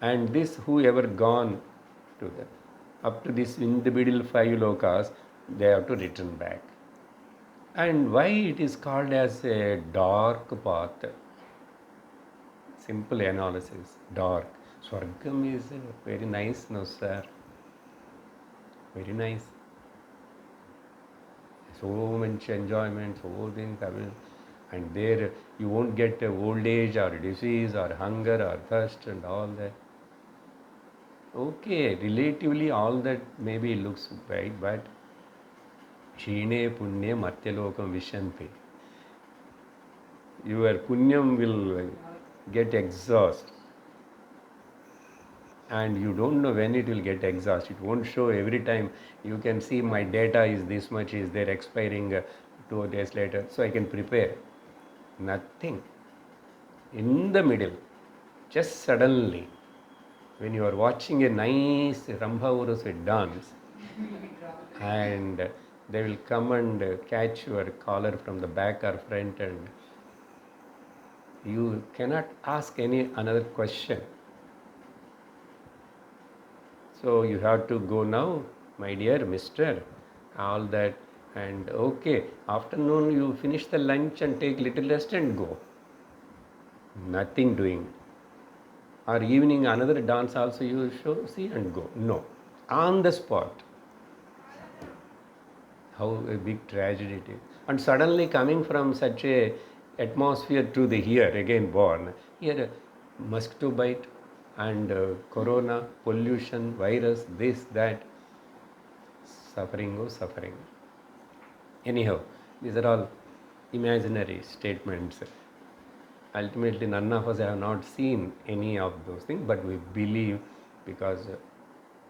And this whoever gone to the, up to this in the middle five lokas, they have to return back. And why it is called as a dark path? Simple analysis, dark. Swargam is very nice, no sir. Very nice. So much enjoyment, so things, and there you won't get old age or disease or hunger or thirst and all that. Okay, relatively all that maybe looks bright, but Shine Punye Matyalokam Vishanti. Your Punyam will get exhaust. And you don't know when it will get exhaust. It won't show every time. You can see my data is this much, is there expiring 2 days later. So I can prepare. Nothing. In the middle, just suddenly, when you are watching a nice Rambha Urus dance, and they will come and catch your collar from the back or front, and you cannot ask any another question. So you have to go now, my dear mister, all that, and okay, afternoon you finish the lunch and take little rest and go. Nothing doing. Or evening another dance also you show, see and go. No, on the spot. How a big tragedy it is. And suddenly coming from such a atmosphere to the here, again born, here mosquito bite, and corona, pollution, virus, this, that, suffering, oh suffering. Anyhow, these are all imaginary statements. Ultimately, none of us have not seen any of those things, but we believe because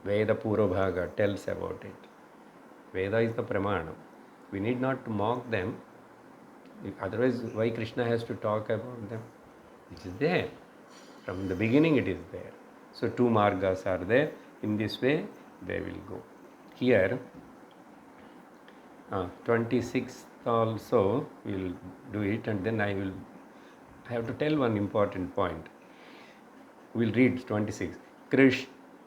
Veda Purvabhaga tells about it. Veda is the Pramana. We need not to mock them. Otherwise, why Krishna has to talk about them? It is there. From the beginning it is there. So two margas are there. In this way they will go. Here, 26th also we'll do it, and then I have to tell one important point. We'll read 26. Krish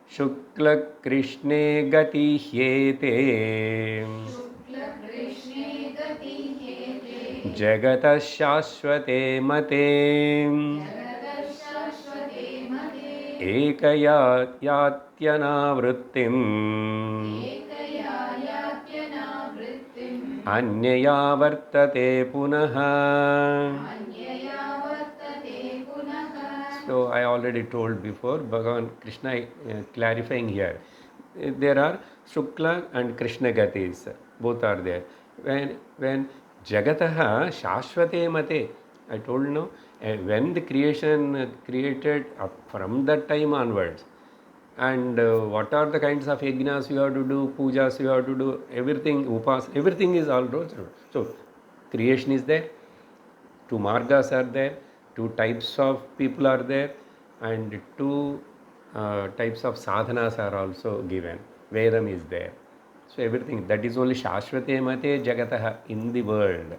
Shukla Krishne Gati Hyete शुक्लकृष्णे गतिहेते Jagata Shashvate Mate जगतशाश्वते मते Ekaya Yatyanavrittim एकया यात्यनावृत्तिम् Anyaya Vartate Punaha. अन्यया वर्तते पुनः So I already told before, Bhagavan Krishna clarifying here. There are Shukla and Krishna Gatis, both are there. When Jagataha Shashvate Mate, I told no, when the creation created from that time onwards, and what are the kinds of yajnas you have to do, pujas you have to do, everything, upas, everything is all those. So creation is there, two margas are there, two types of people are there, and two types of sadhanas are also given. Vedam is there. So everything, that is only Shashvate Mate Jagataha, in the world.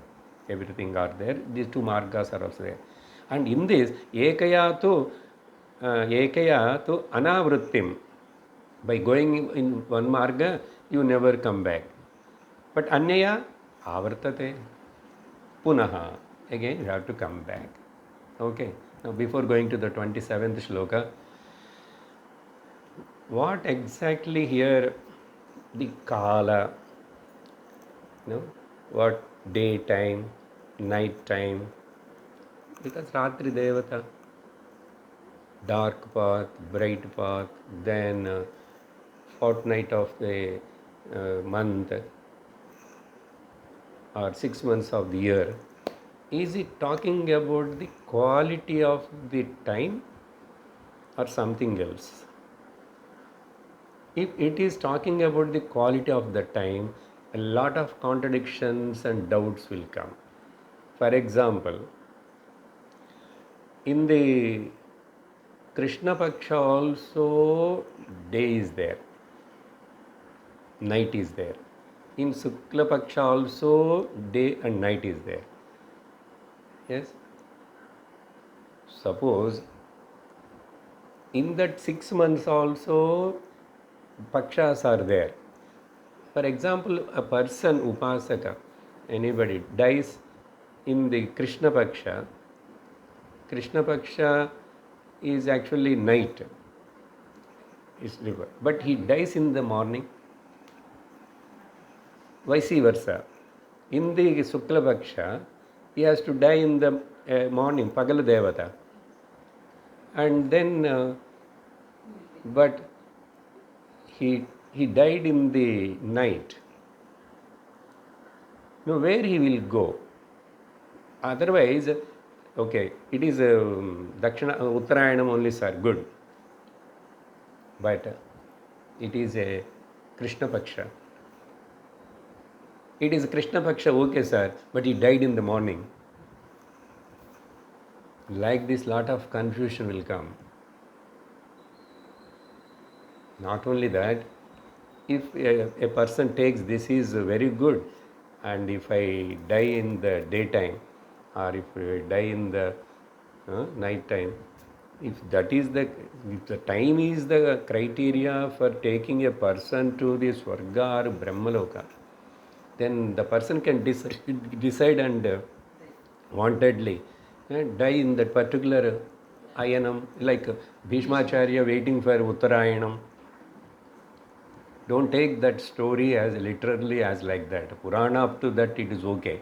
Everything are there. These two margas are also there. And in this, Ekaya to Anavrittim. By going in one marga, you never come back. But Anyaya Avartate. Punaha. Again, you have to come back. Okay. Now, before going to the 27th shloka, what exactly here the kala, what daytime, night time, because Ratri Devata, dark path, bright path, then fortnight of the month or 6 months of the year. Is it talking about the quality of the time or something else? If it is talking about the quality of the time, a lot of contradictions and doubts will come. For example, in the Krishna Paksha also day is there, night is there. In Shukla Paksha also day and night is there. Yes? Suppose in that 6 months also Pakshas are there. For example, a person, Upasaka, anybody, dies in the Krishna Paksha. Krishna Paksha is actually night, but he dies in the morning. Vice versa. In the Shukla Paksha, he has to die in the morning, Pagala Devata. And then, but he died in the night. Now, where he will go? Otherwise, okay, it is Dakshina Uttarayanam only, sir, good. But it is a Krishna Paksha. It is Krishna Paksha, okay, sir, but he died in the morning. Like this, lot of confusion will come. Not only that, if a person takes this is very good, and if I die in the daytime or if I die in the night time, if the time is the criteria for taking a person to the Swarga or Brahmaloka, then the person can decide and wantedly die in that particular ayanam, like Bhishmacharya waiting for Uttarayanam. Don't take that story as literally as like that. Purana up to that it is okay.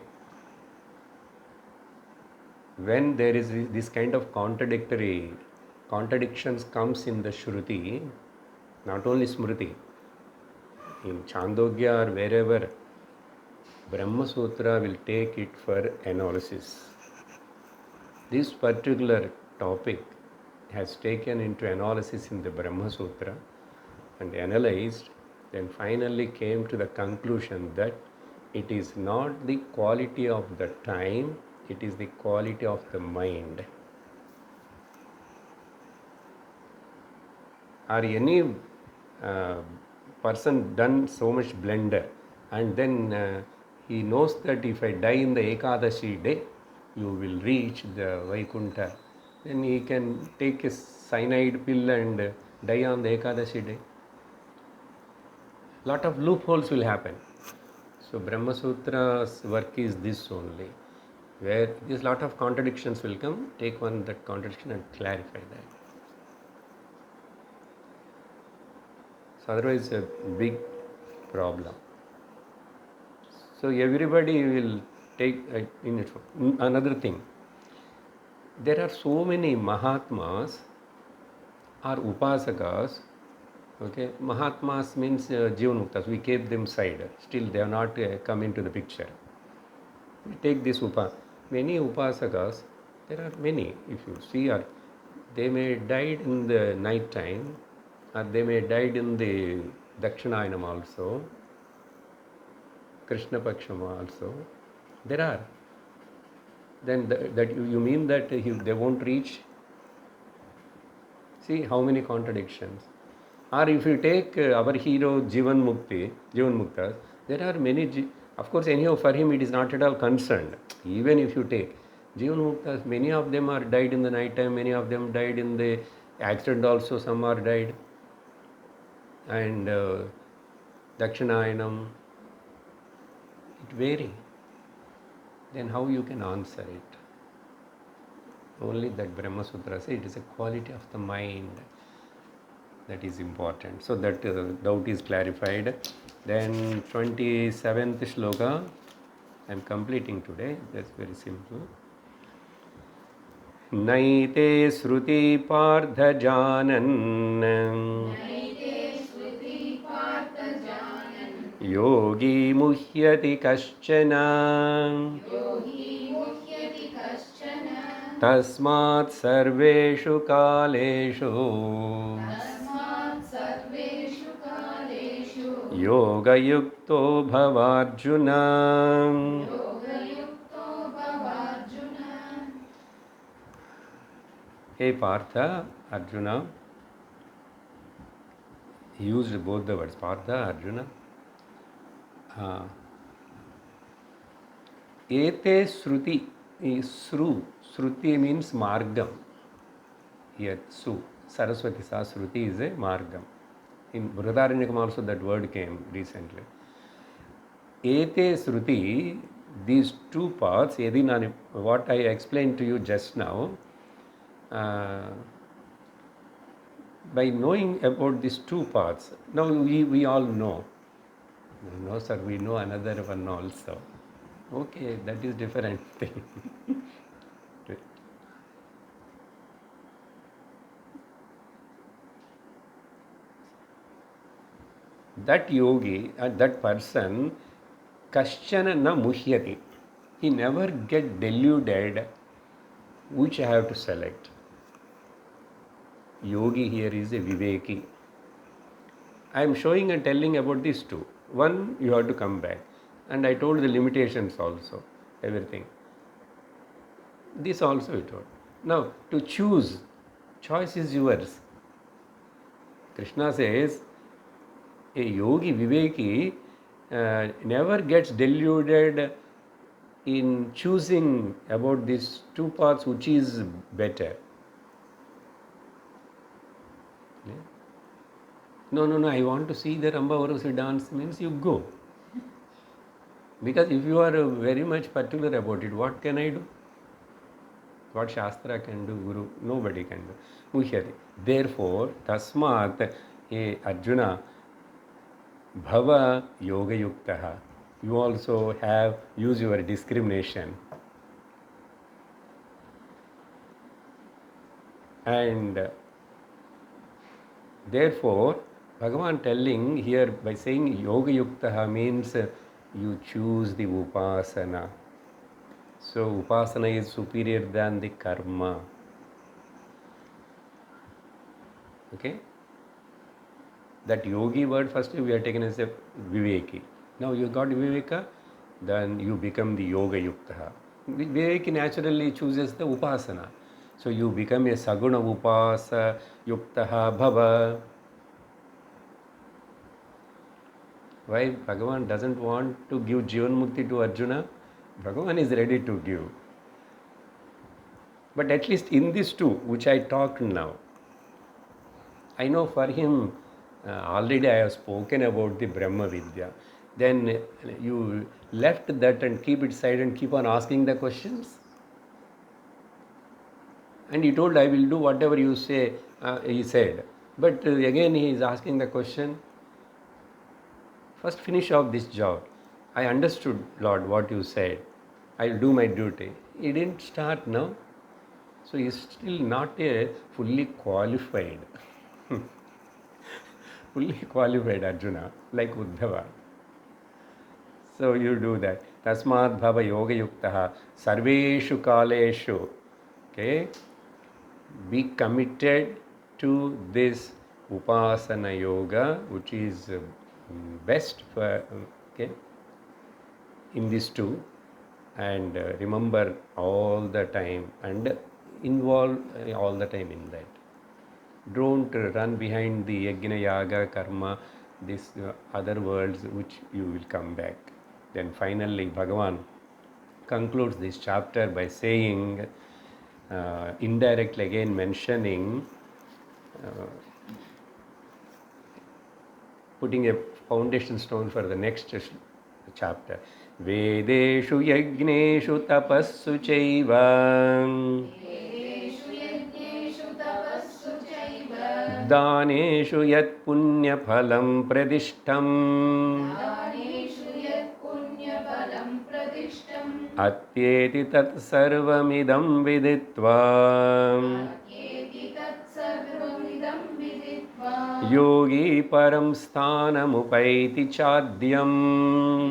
When there is this kind of contradictions comes in the Shruti, not only Smriti, in Chandogya or wherever, Brahma Sutra will take it for analysis. This particular topic has taken into analysis in the Brahma Sutra and analyzed, then finally came to the conclusion that it is not the quality of the time, it is the quality of the mind. Or any person done so much blunder and then He knows that if I die in the Ekadashi day, you will reach the Vaikuntha. Then he can take a cyanide pill and die on the Ekadashi day. Lot of loopholes will happen. So Brahma Sutra's work is this only, where this lot of contradictions will come. Take one that contradiction and clarify that. So otherwise a big problem. So everybody will take in it. Another thing, there are so many Mahatmas or Upasakas. Okay, Mahatmas means Jivanmuktas. We keep them side. Still they have not come into the picture. We take this many Upasakas. There are many. If you see, or they may died in the night time, or they may died in the Dakshinayinam also. Krishna Paksham also, there are. Then that you mean that they won't reach? See how many contradictions. Or if you take our hero Jivan Muktas, there are many. Of course, anyhow for him it is not at all concerned. Even if you take Jivan Muktas, many of them are died in the night time. Many of them died in the accident also. Some are died. And Dakshinayinam. It varies. Then how you can answer it? Only that Brahma Sutra says it is a quality of the mind that is important. So that doubt is clarified. Then 27th Sloka, I am completing today. That's very simple. Naite Sruti Partha Janan Yogi Muhyati Kaschana Tasmat Sarveshu Kaleshu Yoga Yukto Bhavarjuna. Hey Partha, Arjuna, he used both the words, Partha, Arjuna. Ete Sruti is Sruti means Margam. Here, Saraswati Sa Sruti is a Margam. In Brihadaranyakam also that word came recently. Ete Sruti, these two parts, what I explained to you just now, by knowing about these two parts, now we all know. No, sir, we know another one also. Okay, that is different thing. That yogi, that person, kaschana na muhyati. He never get deluded which I have to select. Yogi here is a viveki. I am showing and telling about these two. One, you have to come back. And I told the limitations also, everything. This also I told. Now, to choose, choice is yours. Krishna says, a yogi, viveki, never gets deluded in choosing about these two paths which is better. Yeah? No, I want to see the Ramba Urvashi dance means you go. Because if you are very much particular about it, what can I do? What Shastra can do, Guru? Nobody can do. Muhyati. Therefore, Tasmat, Arjuna, Bhava Yoga Yuktaha. You also use your discrimination. And therefore, Bhagavan telling here by saying Yoga Yuktaha means you choose the Upasana. So Upasana is superior than the Karma. Okay? That yogi word first we are taken as a viveki. Now you got viveka, then you become the yoga yukta. Viveki naturally chooses the upasana. So you become a saguna upasa yukta bhava. Why Bhagavan doesn't want to give Jivan Mukti to Arjuna? Bhagavan is ready to give. But at least in these two, which I talked now, I know for him, already I have spoken about the Brahma Vidya. Then you left that and keep it aside and keep on asking the questions. And he told, I will do whatever you say, he said. But again he is asking the question, first finish off this job. I understood, Lord, what you said. I will do my duty. He didn't start now. So he is still not a fully qualified. Fully qualified Arjuna, like Uddhava. So you do that. Tasmad bhava yoga yuktaha sarveshu kaleshu. Okay? Be committed to this upasana yoga, which is best for, okay, in these two, and remember all the time and involve all the time in that. Don't run behind the yajna, yaga, karma, these other words which you will come back. Then finally Bhagavan concludes this chapter by saying, indirectly again mentioning, putting a foundation stone for the next chapter. Vedeshu yajneshu tapassu chaiva वेदेषु यज्ञेषु तपस्सु चैव daneshu yat punya phalam pradishtam दानेषु यत् पुण्यफलं प्रदिष्टम् atyeti tat sarvamidam viditva येति तत्सर्वमिदं विदित्वा yogi param sthanamupaithi chadyam.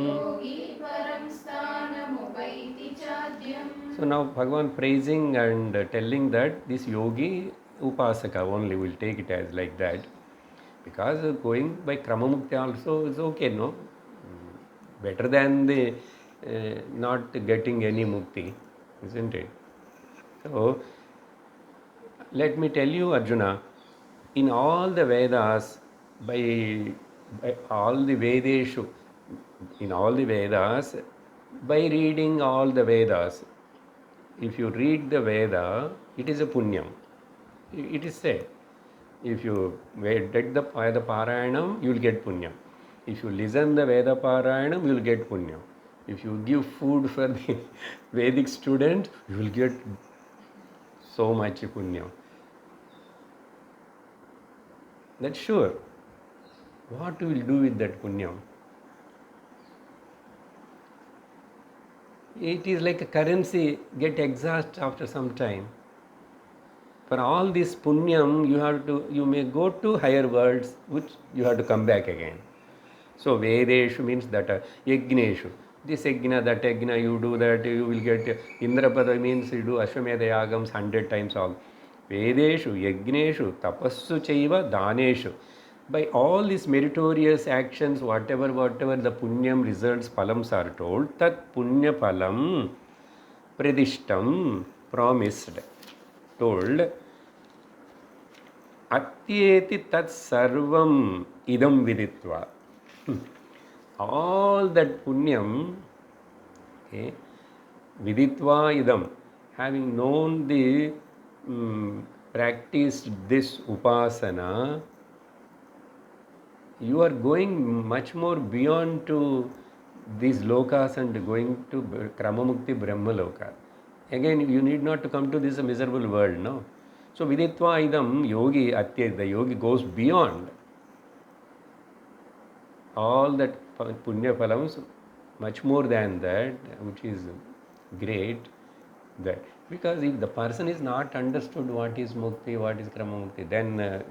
योगी परं स्थानमुपैति चाद्यम्. So now Bhagavan praising and telling that this yogi upasaka only, will take it as like that, because going by Kramamukti also is okay, no? Better than the not getting any mukti, isn't it? So let me tell you, Arjuna, in all the Vedas, by all the Vedeshu, in all the Vedas, by reading all the Vedas, if you read the Veda, it is a punyam. It is said. If you read the Veda Parayanam, you will get punyam. If you listen the Veda Parayanam, you will get punyam. If you give food for the Vedic student, you will get so much punyam. That's sure. What you will do with that punyam? It is like a currency, get exhaust after some time. For all this punyam, you may go to higher worlds, which you have to come back again. So Vedeshu means that yajneshu. This yajna, that yajna, you do that, you will get Indrapada means you do Ashwamedha yagams 100 times all. Vedeshu, yajneshu, tapassu chaiva, daneshu. By all these meritorious actions, whatever the punyam results, phalams are told, tat punya phalam pradishtam, promised, told, atyeti tat sarvam idam viditva. All that punyam, okay, viditva idam, having known the practiced this upasana, you are going much more beyond to these lokas and going to Kramamukti Brahma Loka. Again, you need not to come to this miserable world, no? So viditva idam yogi atyet, the yogi goes beyond all that punya phalams, much more than that, which is great. That because if the person is not understood what is mukti, what is Kramamukti, then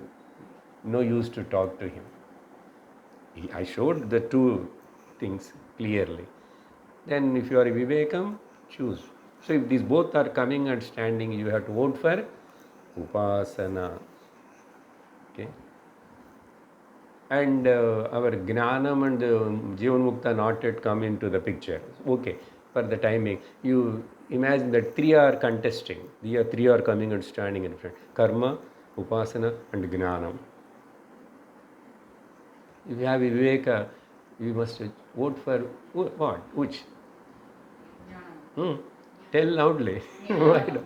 no use to talk to him. I showed the two things clearly. Then if you are a Vivekam, choose. So if these both are coming and standing, you have to vote for Upasana. Okay. And our Gnanam and Jivan Mukta not yet come into the picture. Okay, for the timing, you imagine that three are contesting. The three are coming and standing in front. Karma, Upasana and Gnanam. If you have Viveka, You must vote for what? Which? Jnana. Hmm? Tell loudly. Why not?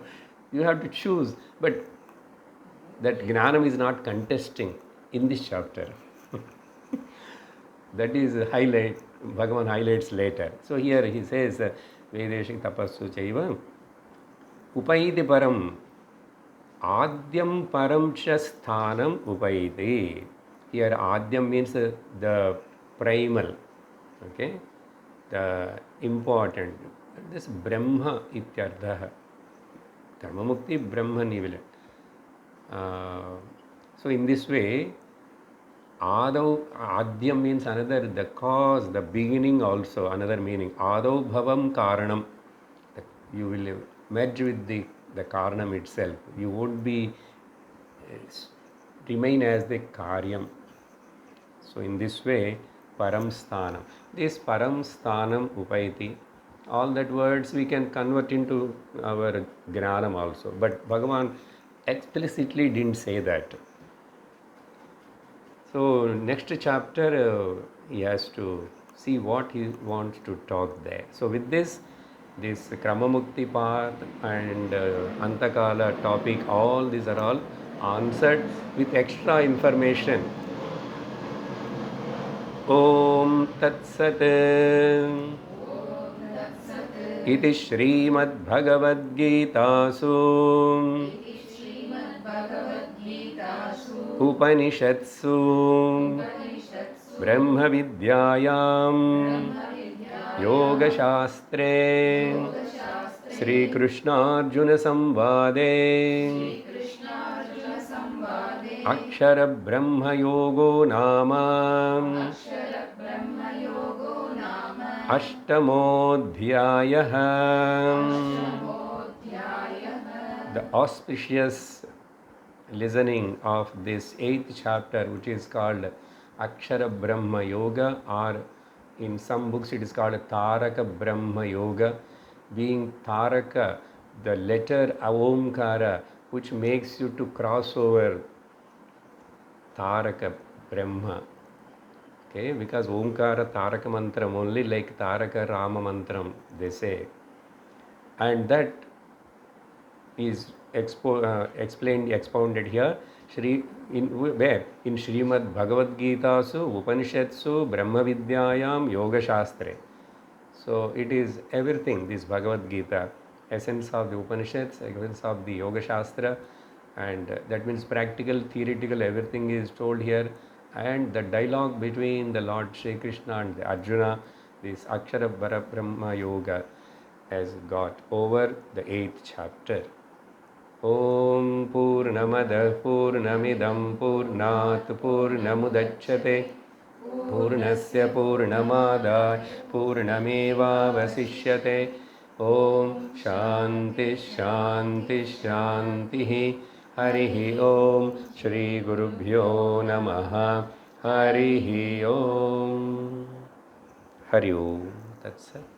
You have to choose. But that Gnanam is not contesting in this chapter. That is a highlight, Bhagavan highlights later. So here he says, Vedeshik tapassu chaiva upaiti param adyam param cha sthanam upaiti. Here adyam means the primal, okay, the important. This Brahma ityartha. Dharmamukti Brahma nivilat. So in this way, Adav, Adyam means another, the cause, the beginning also, another meaning. Adav Bhavam Karanam. You will merge with the Karanam itself. You won't be, remain as the Karyam. So in this way, Param Sthanam. This Param Sthanam Upaiti, all that words we can convert into our Gnanam also. But Bhagavan explicitly didn't say that. So next chapter he has to see what he wants to talk there. So with this Kramamukti path and Antakala topic, all these are all answered with extra information. Om Tat Sat Iti Shrimad Bhagavad Gitasu इति श्रीमद्भगवद्गीतासु Upanishatsu उपनिषत्सु Brahma Vidyayam ब्रह्मविद्यायां Yoga Shastre योगशास्त्रे Sri Krishna Arjuna Samvade श्रीकृष्णार्जुनसंवादे Akshara Brahma Yogo Nama अक्षरब्रह्मयोगो नाम Ashtamodhyayah. अष्टमोऽध्यायः. The auspicious listening of this 8th chapter, which is called Akshara Brahma Yoga, or in some books it is called Taraka Brahma Yoga, being Taraka, the letter Omkara, which makes you to cross over Taraka Brahma. Okay, because Omkara Taraka Mantram, only like Taraka Rama Mantram, they say. And that is expounded here. Where? In Srimad Bhagavad Gita, Upanishatsu, Brahma Vidyayam, Yoga Shastre. So it is everything, this Bhagavad Gita, essence of the Upanishads, essence of the Yoga Shastra, and that means practical, theoretical, everything is told here. And the dialogue between the Lord Shri Krishna and the Arjuna, this Akshara Brahma Yoga, has got over the 8th chapter. Om Purnamada Purnamidam Purnat Purnamudachyate Purnasya Purnamadaya Purnameva Vasishyate. Om Shanti Shanti Shanti. Harihi Om Shri Gurubhyo Namaha. Harihi Om. Hari Om. That's it.